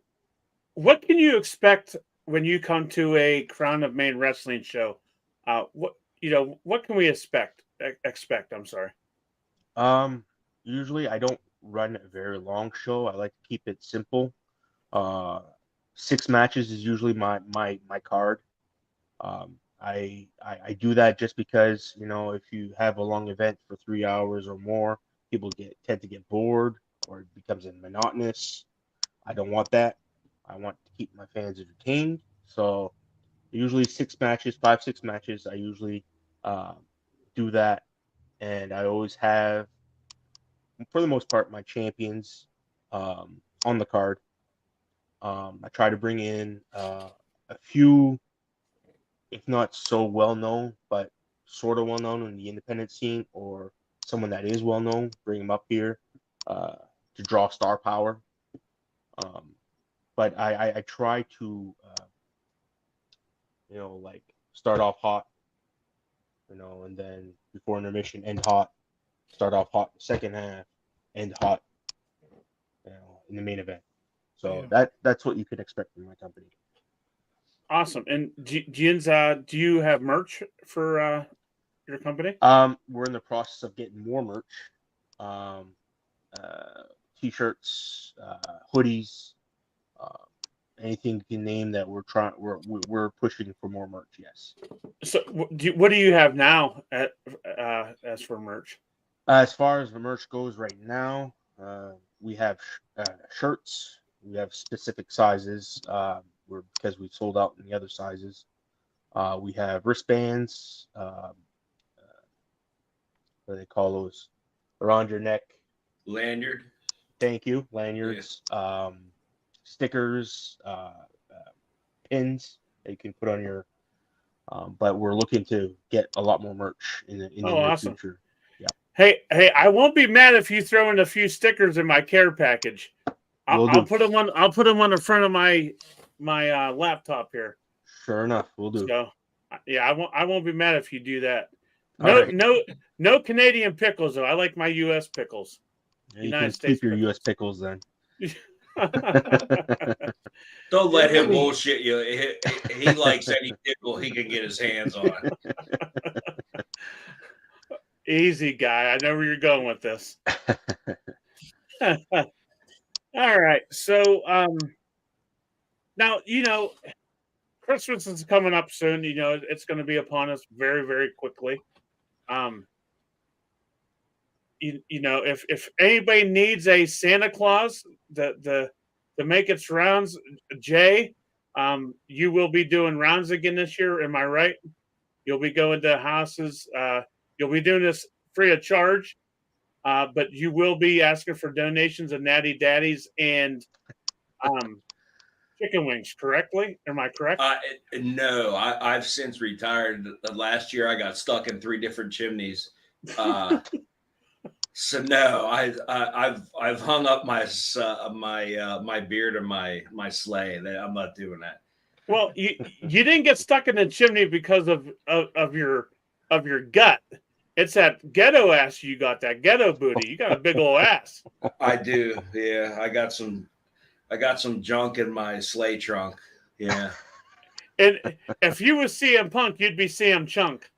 what can you expect when you come to a Crown of Maine wrestling show? What can we expect? I'm sorry. Usually I don't run a very long show. I like to keep it simple. 6 matches is usually my card. I do that just because, if you have a long event for 3 hours or more, people tend to get bored or it becomes monotonous. I don't want that. I want to keep my fans entertained. So usually 6 matches, 5-6 matches. I usually do that, and I always have, for the most part, my champions on the card. I try to bring in a few, if not so well known, but sort of well known in the independent scene, or someone that is well known. Bring them up here to draw star power. But I try to, start off hot, and then before intermission, end hot. Start off hot the second half, end hot, in the main event. So that's what you can expect from my company. Awesome. And Jens, do you have merch for your company? We're in the process of getting more merch. T-shirts, hoodies, uh, anything you can name that we're pushing for more merch. Yes. So, what do you have now as for merch? As far as the merch goes right now, we have shirts. We have specific sizes. Because we've sold out in the other sizes. We have wristbands. What do they call those? Around your neck. Lanyard. Thank you. Lanyards. Stickers. Pins that you can put on your. But we're looking to get a lot more merch in the near awesome. future. Yeah. Hey, I won't be mad if you throw in a few stickers in my care package. I'll put them on. I'll put them on the front of my laptop here. Sure enough, we'll do. So, yeah, I won't be mad if you do that. Right. No Canadian pickles though. I like my U.S. pickles. Yeah, you can keep your U.S. pickles then. Don't let him bullshit you. He likes any pickle he can get his hands on. Easy guy. I know where you're going with this. All right. So now, Christmas is coming up soon. It's going to be upon us very, very quickly. If anybody needs a Santa Claus to make its rounds, Jay, you will be doing rounds again this year. Am I right? You'll be going to houses. You'll be doing this free of charge, but you will be asking for donations of Natty Daddies and chicken wings, correctly? Am I correct? No, I've since retired. Last year, I got stuck in 3 different chimneys. So no, I've hung up my beard and my sleigh. I'm not doing that. Well, you didn't get stuck in the chimney because of your gut. It's that ghetto ass you got, that ghetto booty. You got a big old ass. I do. Yeah, I got some junk in my sleigh trunk. Yeah. And if you was CM Punk, you'd be CM Chunk.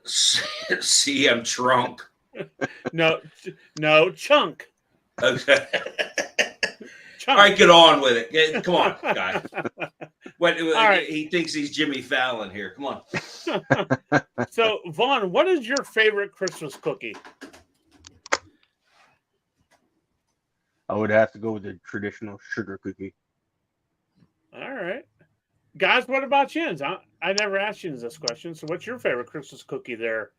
CM Trunk. No, Chunk. Okay. Chunk. All right, get on with it. Come on, guy. Right. He thinks he's Jimmy Fallon here. Come on. So, Vaughn, what is your favorite Christmas cookie? I would have to go with the traditional sugar cookie. All right. Guys, what about Jens? I never asked Jens this question. So what's your favorite Christmas cookie there?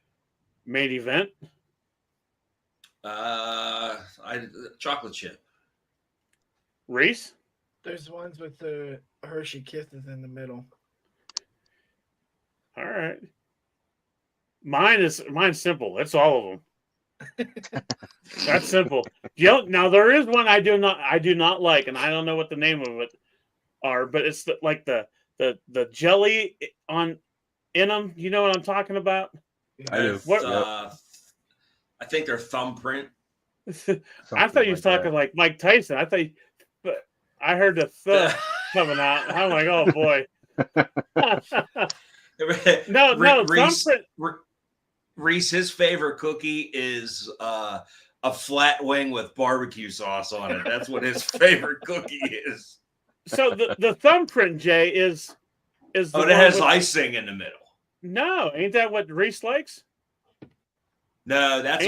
Main event? Chocolate chip. Reese? There's ones with the Hershey Kisses in the middle. All right. Mine's simple. It's all of them. That's simple. Now there is one I do not like, and I don't know what the name of it are, but it's the jelly in them. You know what I'm talking about? I do. I think they're thumbprint. I thought you was talking like Mike Tyson. But I heard the coming out. I'm like, oh boy. No, thumbprint. Reese, his favorite cookie is a flat wing with barbecue sauce on it. That's what his favorite cookie is. So the thumbprint, Jay, is it has icing in the middle. No, ain't that what Reese likes? No, that's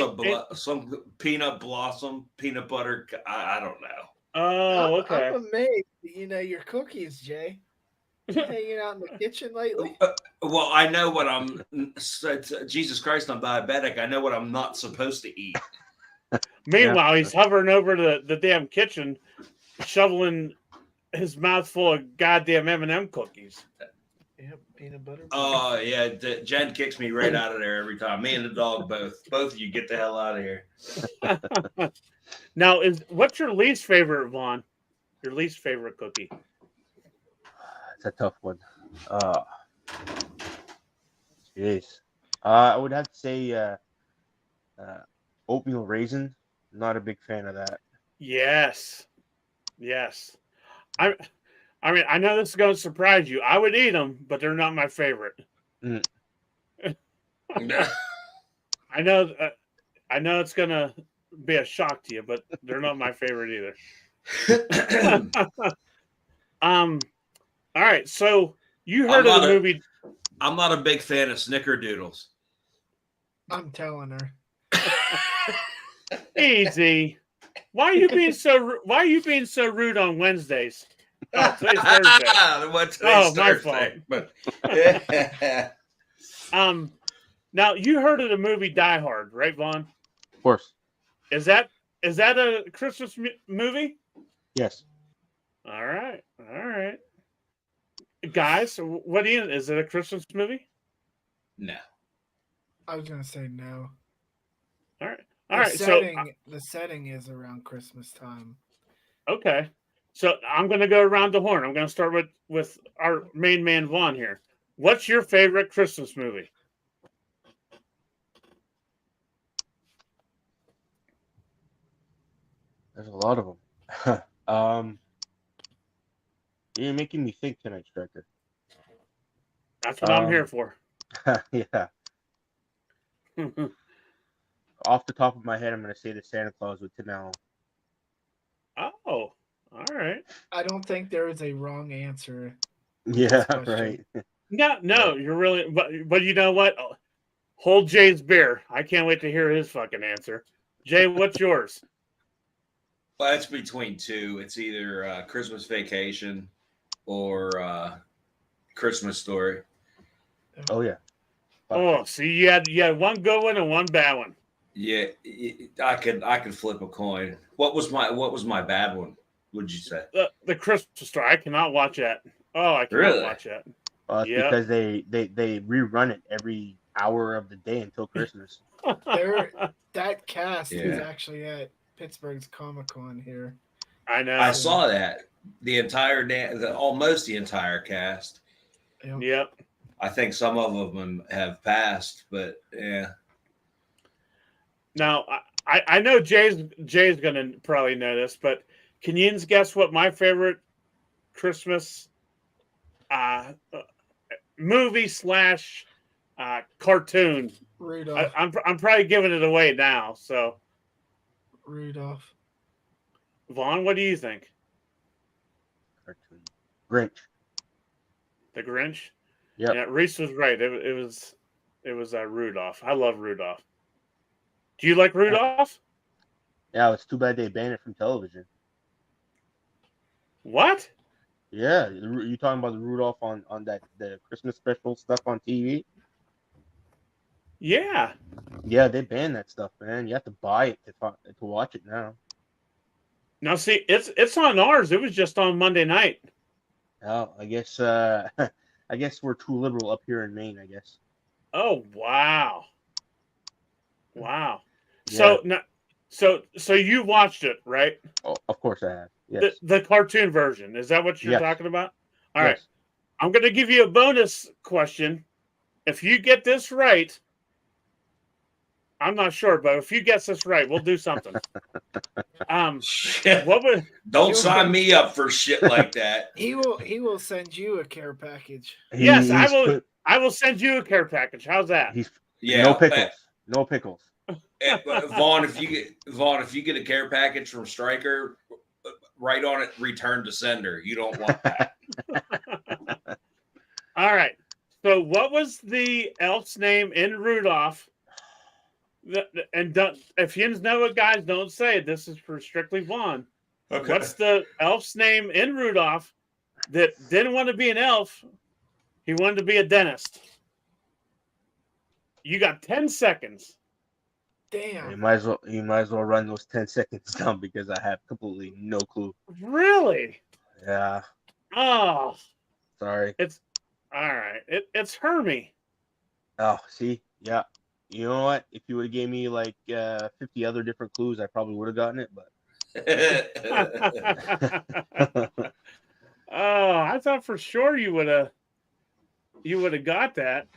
some peanut blossom, peanut butter. I don't know. Oh, okay. I'm amazed. Your cookies, Jay. You hanging out in the kitchen lately? Well, I know what I'm. Jesus Christ, I'm diabetic. I know what I'm not supposed to eat. Meanwhile, he's hovering over the damn kitchen, shoveling his mouth full of goddamn M&M cookies. Yep, peanut butter. Oh yeah, Jen kicks me right out of there every time. Me and the dog both of you get the hell out of here. Now, what's your least favorite, Vaughn? Your least favorite cookie? It's a tough one. Jeez. I would have to say oatmeal raisin. Not a big fan of that. Yes. I mean, I know this is going to surprise you. I would eat them, but they're not my favorite. I know it's gonna be a shock to you, but they're not my favorite either. All right. So you heard of the movie? I'm not a big fan of snickerdoodles. I'm telling her. Easy. Why are you being so rude on Wednesdays? Oh, today's Thursday. Today's my Thursday. fault. But Now you heard of the movie Die Hard, right, Vaughn? Of course. Is that a Christmas movie? Yes. All right. Guys, what do you? Is it a Christmas movie? No. I was gonna say no. All right. The setting is around Christmas time. Okay. So I'm going to go around the horn. I'm going to start with our main man Vaughn here. What's your favorite Christmas movie? There's a lot of them. You're making me think tonight, Striker. That's what I'm here for. Yeah. Off the top of my head, I'm going to say the Santa Claus with Tim Allen. Oh, all right. I don't think there is a wrong answer. Yeah, right. No, you're really, but you know what? Hold Jay's beer. I can't wait to hear his fucking answer. Jay, what's yours? Well, it's between two. It's either Christmas Vacation or Christmas Story. Oh yeah. Oh, see, you had one good one and one bad one. Yeah, I could flip a coin. What was my bad one? Would you say the Christmas Story? I cannot watch that. Oh, I cannot watch that. It's because they rerun it every hour of the day until Christmas. That cast is actually at Pittsburgh's Comic-Con here. I know. I saw that the entire day, almost the entire cast. Yep. I think some of them have passed, but yeah. Now I know Jay's gonna probably know this, but can you guess what my favorite Christmas movie / cartoon? Rudolph. I'm probably giving it away now. So Rudolph. Vaughn, what do you think? Cartoon. Grinch. The Grinch. Yep. Yeah, Reese was right. It was Rudolph. I love Rudolph. Do you like Rudolph? Yeah, it's too bad they banned it from television. What? Yeah, you talking about the Rudolph on the Christmas special stuff on TV? Yeah. Yeah, they banned that stuff, man. You have to buy it to watch it now. Now, see, it's on ours. It was just on Monday night. Oh, I guess I guess we're too liberal up here in Maine, I guess. Oh, wow. Yeah. So you watched it, right? Oh, of course I have. Yes. The cartoon version. Is that what you're talking about? All right. Yes. I'm going to give you a bonus question. If you get this right, I'm not sure, but if you get this right, we'll do something. What would? Don't sign me up for shit like that. He will send you a care package. Yes, I will. I will send you a care package. How's that? No pickles. No pickles. Vaughn, if you get a care package from Stryker, write on it "Return to Sender." You don't want that. All right. So, what was the elf's name in Rudolph? And if you know it, guys, don't say it. This is for strictly Vaughn. Okay. What's the elf's name in Rudolph that didn't want to be an elf? He wanted to be a dentist. You got 10 seconds. Damn. You might as well run those 10 seconds down because I have completely no clue. Really? Yeah. Oh. Sorry. It's all right. It's Hermie. Oh, see? Yeah. You know what? If you would have gave me like 50 other different clues, I probably would have gotten it, but oh, I thought for sure you would have got that.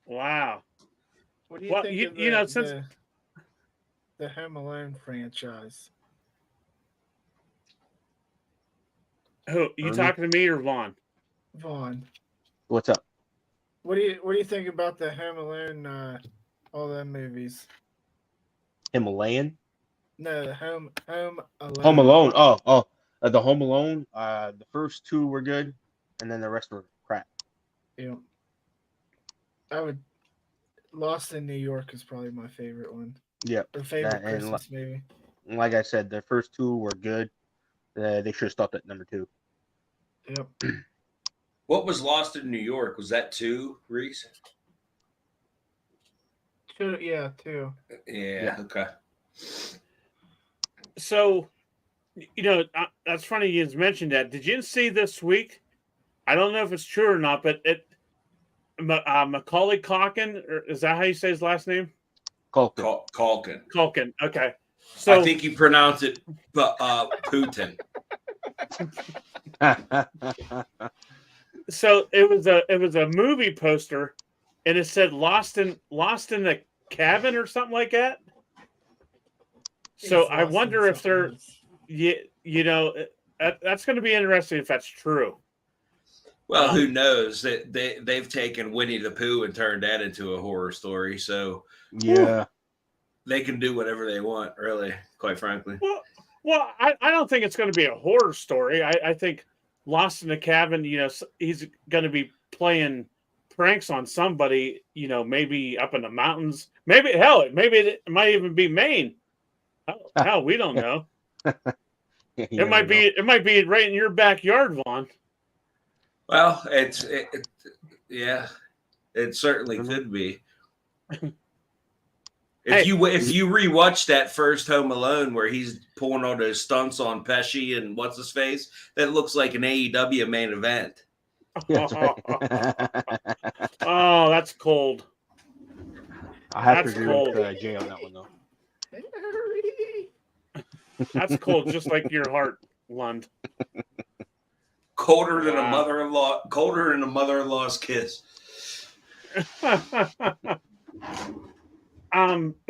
Wow. What do you think of since the Home Alone franchise? Who you talking to me or Vaughn? Vaughn. what's up? What do you think about the Home Alone? All them movies. Himalayan. No, the Home Alone. Home Alone. The Home Alone. The first two were good, and then the rest were crap. Yeah. I would. Lost in New York is probably my favorite one. Yep. Or favorite Christmas movie. Like I said, the first two were good. They should have stopped at number 2. Yep. What was Lost in New York? Was that 2, Reese? Two. Yeah. Okay. So, that's funny you mentioned that. Did you see this week? I don't know if it's true or not, but Macaulay Culkin, or is that how you say his last name? Culkin. Culkin. Okay. So I think you pronounce it, Putin. So it was a movie poster, and it said "Lost in the Cabin" or something like that. So I wonder if they're, that's going to be interesting if that's true. Well, who knows? They've taken Winnie the Pooh and turned that into a horror story, so yeah, they can do whatever they want, really, quite frankly. Well, I don't think it's going to be a horror story. I think Lost in the Cabin, he's going to be playing pranks on somebody, maybe up in the mountains. Maybe it might even be Maine. Hell, we don't know. It might be right in your backyard, Vaughn. Well, it certainly could be. If you rewatch that first Home Alone where he's pulling all those stunts on Pesci and what's his face, that looks like an AEW main event. That's right. Oh, that's cold. I have to agree with Jay on that one though. That's cold, just like your heart, Lund. Colder than a mother-in-law's kiss.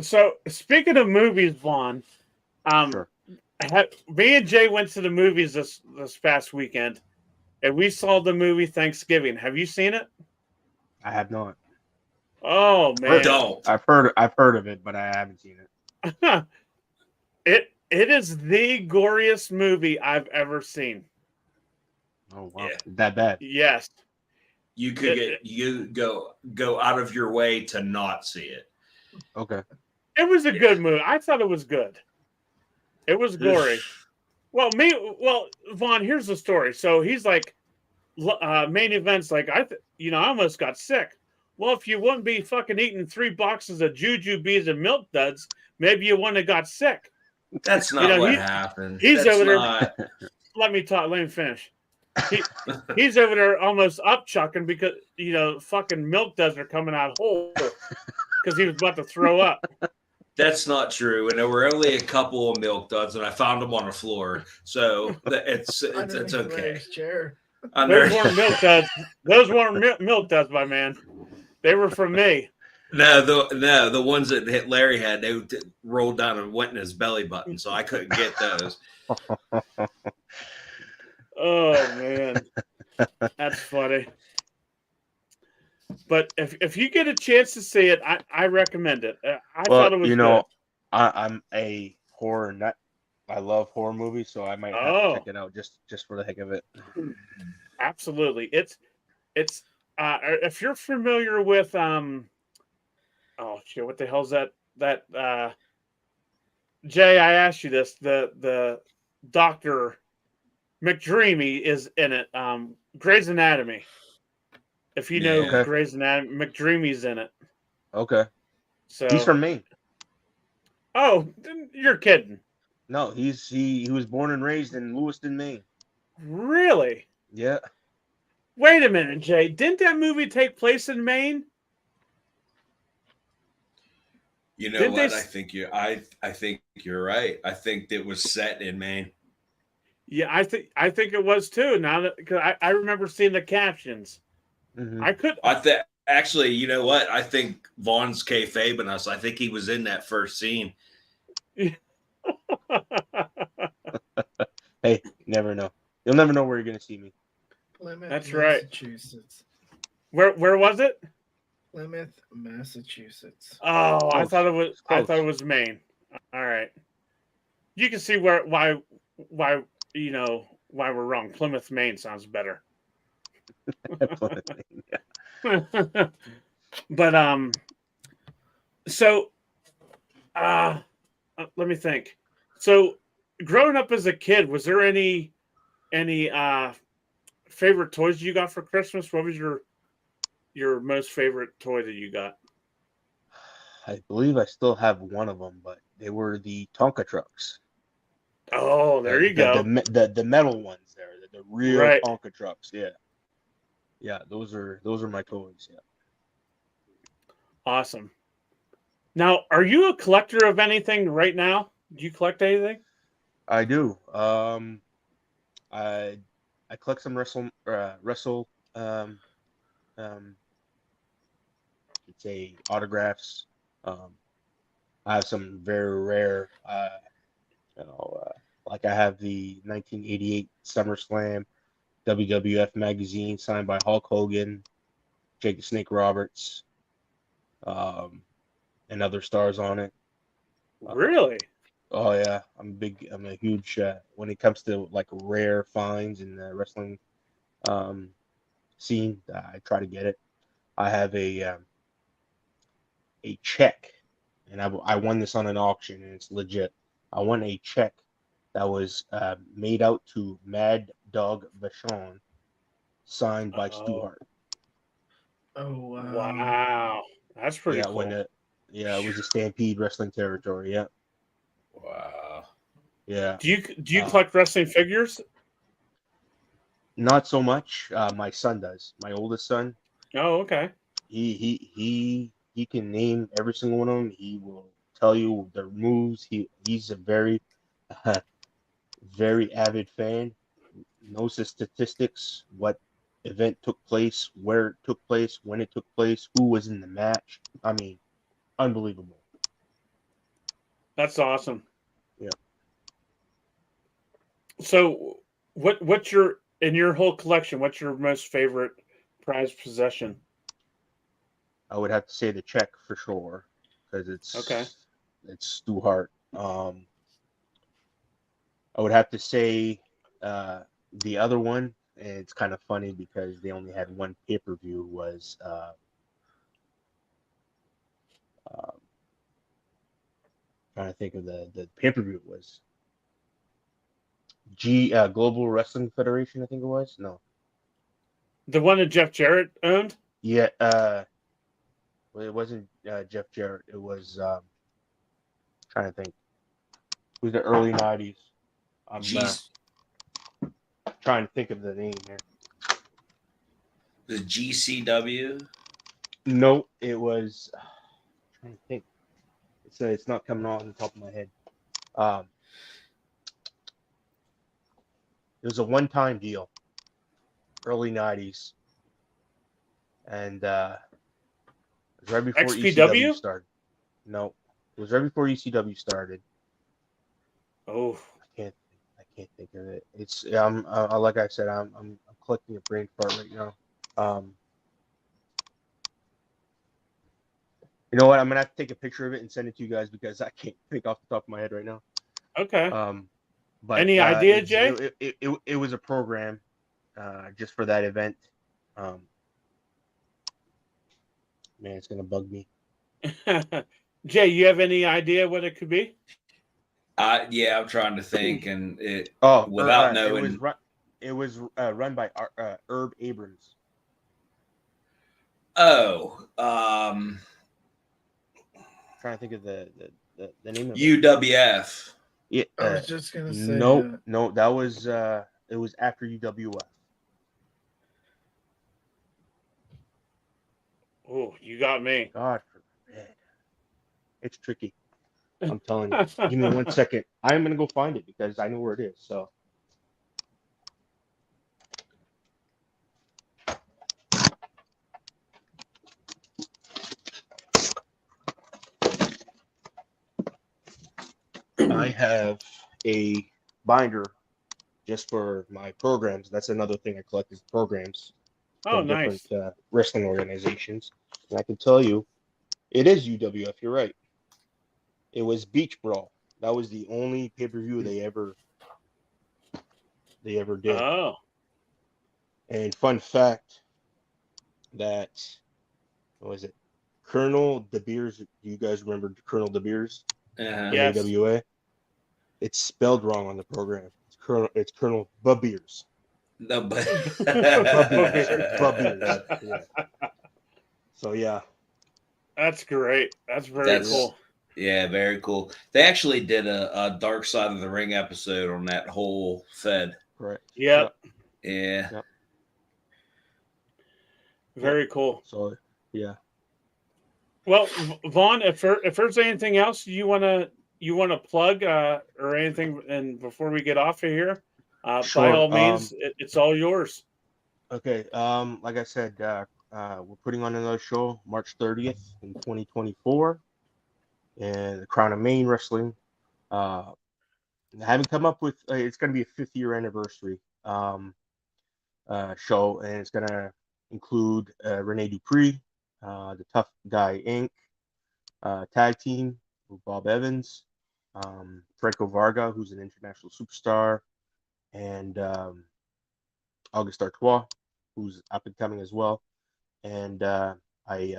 So speaking of movies, Vaughn, Sure. Me and Jay went to the movies this past weekend, and we saw the movie Thanksgiving. Have you seen it? I have not. Oh man, I've heard of it, but I haven't seen it. It is the goriest movie I've ever seen. Oh wow, that bad? Yes. You could go out of your way to not see it. Okay. It was a good movie. I thought it was good. It was gory. Well, Vaughn, here's the story. So he's like, main events, like I almost got sick. Well, if you wouldn't be fucking eating 3 boxes of Juju bees and milk duds, maybe you wouldn't have got sick. That's not what happened. He's That's over not... there. Let me finish. He's over there almost upchucking because fucking milk duds are coming out whole because he was about to throw up. That's not true, and there were only a couple of milk duds, and I found them on the floor, so it's okay. Chair. Those weren't milk duds. Those weren't milk duds, my man. They were from me. No, the ones that Larry had, they rolled down and went in his belly button, so I couldn't get those. Oh man, that's funny. But if you get a chance to see it, I recommend it. I thought it was good. I'm a horror nut. I love horror movies, so I might have to check it out just for the heck of it. Absolutely, it's if you're familiar with oh shit, what the hell's that Jay? I asked you this. The Dr. McDreamy is in it. Grey's Anatomy. If you know Grey's Anatomy, McDreamy's in it. Okay. So he's from Maine. Oh, you're kidding. No, he was born and raised in Lewiston, Maine. Really? Yeah. Wait a minute, Jay. Didn't that movie take place in Maine? You know what? I think you're right. I think it was set in Maine. Yeah, I think it was too. Now that because I remember seeing the captions. Mm-hmm. Actually, you know what? I think Vaughn's kayfabing us. I think he was in that first scene. Hey, never know. You'll never know where you're going to see me. That's right. Massachusetts. Where was it? Plymouth, Massachusetts. Oh, I Close. thought it was. It's I thought close. it was Maine. All right. You can see why why why we're wrong. Plymouth, Maine sounds better. But so let me think. So growing up as a kid, was there any favorite toys you got for Christmas? What was your most favorite toy that you got? I believe I still have one of them, but they were the Tonka trucks. Oh, there you go. The metal ones there, the real Right. Tonka trucks. Yeah, yeah, those are my toys. Yeah, Awesome. Now, are you a collector of anything right now? Do you collect anything? I do. I I collect some wrestle um let's say autographs. Um, I have some very rare you know like I have the 1988 SummerSlam WWF magazine signed by Hulk Hogan, Jake the Snake Roberts, um, and other stars on it. Uh, Really? oh yeah, I'm a huge when it comes to like rare finds in the wrestling um, scene. I try to get it. I have a check, and I won this on an auction, and it's legit. I won a check that was made out to Mad Dog Vachon, signed by Stu Oh, Hart. Oh wow. wow. That's pretty Yeah, cool. it was a Stampede Wrestling territory. Yeah, Wow. yeah. Do you Uh, collect wrestling figures? Not so much. My son does. My oldest son. Oh, okay. He can name every single one of them. He will tell you their moves. He's a very very avid fan. Knows the statistics, what event took place, where it took place, when it took place, who was in the match. I mean, unbelievable. That's awesome. Yeah. So, what's your in your whole collection? What's your most favorite prized possession? I would have to say the check for sure because Okay. it's Stu Hart. I would have to say the other one, and it's kind of funny because they only had one pay-per-view, was um, trying to think of the pay-per-view was Global Wrestling Federation, I think it was. No, The one that Jeff Jarrett owned? yeah, well, it wasn't Jeff Jarrett. It was trying to think. It was the early '90s. I'm G's trying to think of the name here. the GCW. No, it was. Trying to think. It's not coming on the top of my head. Um, it was a one-time deal, early '90s, and it was right before ECW XPW? started. No, it was right before ECW started. Oh, I can't think of it. It's like I said, I'm collecting a brain fart right now. Um, you know what? I'm gonna have to take a picture of it and send it to you guys because I can't think off the top of my head right now. okay. But Any idea, Jay? it was a program just for that event. Man, it's gonna bug me. Jay, you have any idea what it could be? Yeah, I'm trying to think, and it Oh, without it knowing. was run by Herb Abrams. Oh, Trying to think of the name of it. UWF. Yeah, I was just gonna say no, that. no, that was it was after UWF. Oh, you got me. God forbid. It's tricky. I'm telling you. Give me 1 second. I'm gonna go find it because I know where it is. So I have a binder just for my programs. That's another thing I collect is programs. Oh, from different nice. wrestling organizations. And I can tell you, it is UWF. You're right. It was Beach Brawl. That was the only pay-per-view they ever did. Oh, And fun fact that what was it? Colonel De Beers. Do you guys remember Colonel De Beers Uh-huh. from yes. AWA? It's spelled wrong on the program. It's Colonel Beers. No, but Beers. Yeah. So yeah. That's great. That's very That's cool. yeah, very cool. They actually did a Dark Side of the Ring episode on that whole Fed. Correct. Yep. Yeah. Yep. Very cool. So yeah. Well, Vaughn, if there's anything else you wanna plug or anything, and before we get off of here, by Sure. all means, it's all yours. Okay. Like I said, we're putting on another show March 30th in 2024, and the Crown of Maine Wrestling. I haven't come up with. It's going to be a 5th year anniversary show, and it's going to include Rene Dupree, the Tough Guy Inc. Tag team with Bob Evans, Franco Varga, who's an international superstar, and August Artois, who's up and coming as well. And I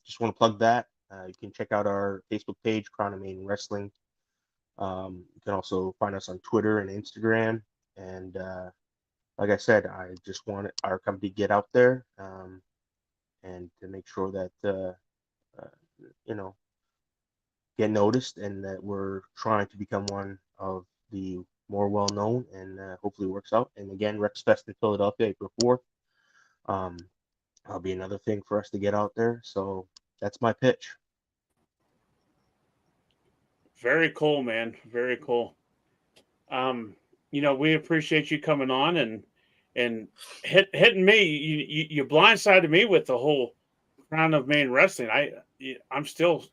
just want to plug that. You can check out our Facebook page, Crown of Maine Wrestling. You can also find us on Twitter and Instagram. And like I said, I just want our company to get out there and to make sure that, get noticed and that we're trying to become one of the more well-known, and hopefully it works out. And again, Rex Fest in Philadelphia, April 4th. That'll be another thing for us to get out there. So that's my pitch. Very cool, man. Very cool. We appreciate you coming on and hitting me. You blindsided me with the whole Crown of Maine Wrestling. I'm still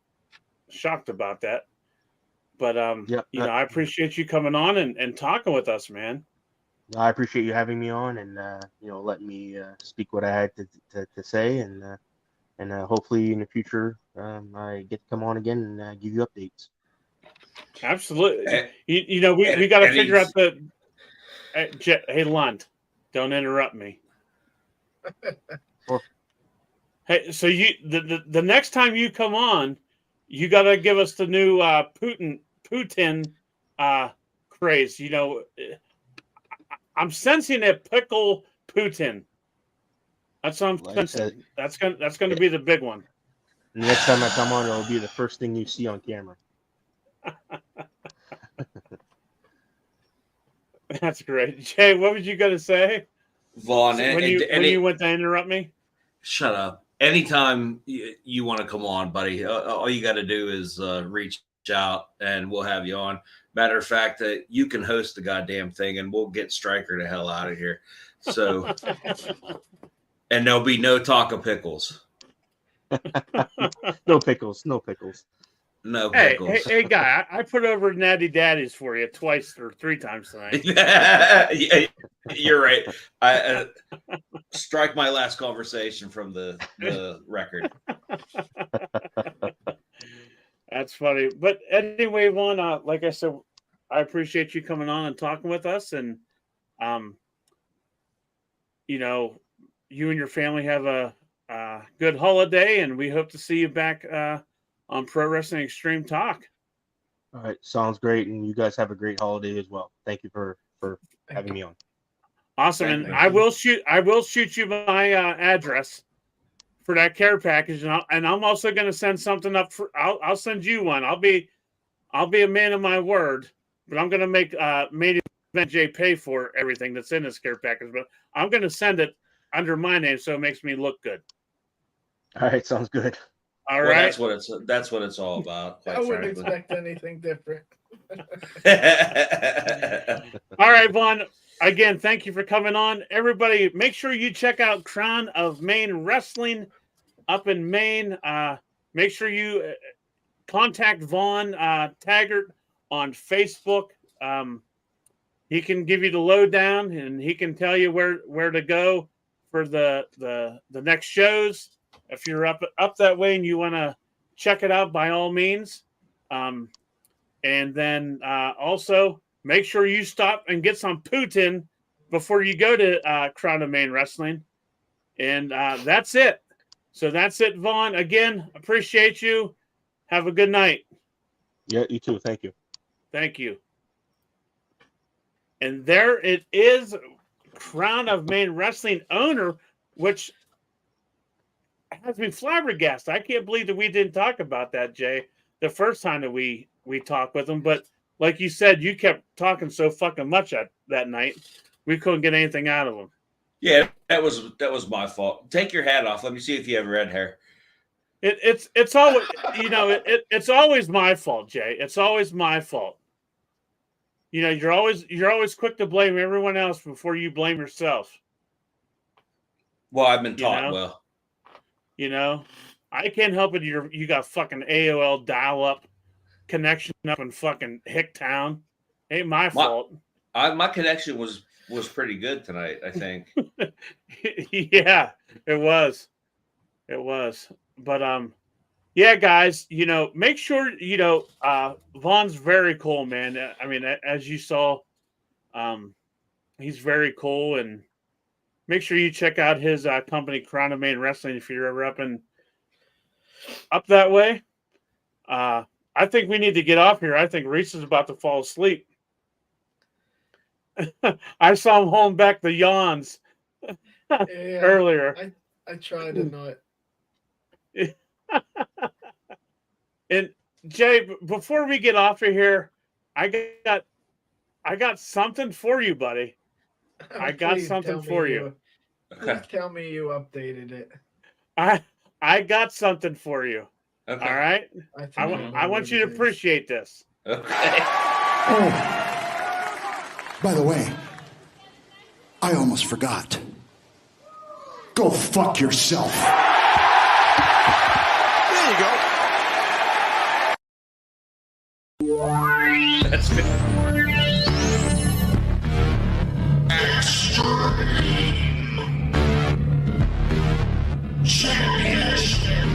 shocked about that. But I appreciate you coming on and talking with us, man. I appreciate you having me on and letting me speak what I had to say, and hopefully in the future I get to come on again and give you updates. Absolutely. We got to figure out the. Hey, Lund, don't interrupt me. Hey, so the next time you come on, you got to give us the new Putin craze. I'm sensing a pickle Putin. That's what I'm sensing. That's going to be the big one. The next time I come on, it'll be the first thing you see on camera. That's great. Jay, what was you going to say? Vaughn, when you went to interrupt me? Shut up. Anytime you want to come on, buddy, all you got to do is reach out and we'll have you on. Matter of fact, that you can host the goddamn thing and we'll get Stryker the hell out of here. So, and there'll be no talk of pickles. No pickles. No pickles. No pickles. Hey, guy, I put over Natty Daddies for you twice or 3 times tonight. Yeah, you're right. I strike my last conversation from the record. That's funny. But anyway, Vaughn, like I said, I appreciate you coming on and talking with us. And, you and your family have a good holiday, and we hope to see you back on Pro Wrestling Extreme Talk. All right. Sounds great. And you guys have a great holiday as well. Thank you for having me on. Awesome. And I will shoot you my address for that care package. And I'm also going to send something up I'll send you one. I'll be a man of my word, but I'm going to make Main Event Jay pay for everything that's in this care package, but I'm going to send it under my name. So it makes me look good. All right. Sounds good. All right. That's what it's all about. I wouldn't expect anything different. All right, Vaughn. Again, thank you for coming on. Everybody, make sure you check out Crown of Maine Wrestling up in Maine. Make sure you contact Von Taggart on Facebook. He can give you the lowdown and he can tell you where to go for the next shows. If you're up that way and you want to check it out, by all means. And then also make sure you stop and get some Putin before you go to Crown of Maine Wrestling. And that's it. So that's it, Vaughn. Again, appreciate you. Have a good night. Yeah, you too. Thank you. Thank you. And there it is, Crown of Maine Wrestling owner, which has me flabbergasted. I can't believe that we didn't talk about that, Jay, the first time that we talked with him. But like you said, you kept talking so fucking much that night, we couldn't get anything out of him. Yeah, that was my fault. Take your hat off. Let me see if you have red hair. It's always it's always my fault, Jay. It's always my fault. You know, you're always quick to blame everyone else before you blame yourself. Well, I've been taught well. You know, I can't help it. You got fucking AOL dial-up connection up in fucking Hicktown. Ain't my fault. My connection was pretty good tonight, I think. Yeah, it was. But yeah, guys, make sure Vaughn's very cool, man. I mean, as you saw, he's very cool, and make sure you check out his company, Crown of Maine Wrestling, if you're ever up that way. I think we need to get off here. I think Reese is about to fall asleep. I saw him holding back the yawns earlier. I tried to not. And Jay, before we get off of here, I got something for you, buddy. I got something for you. Please tell me you updated it. I got something for you. Okay. All right. I want you to appreciate this. Okay. Oh, by the way, I almost forgot. Go fuck yourself. There you go. That's good. Extreme Championship.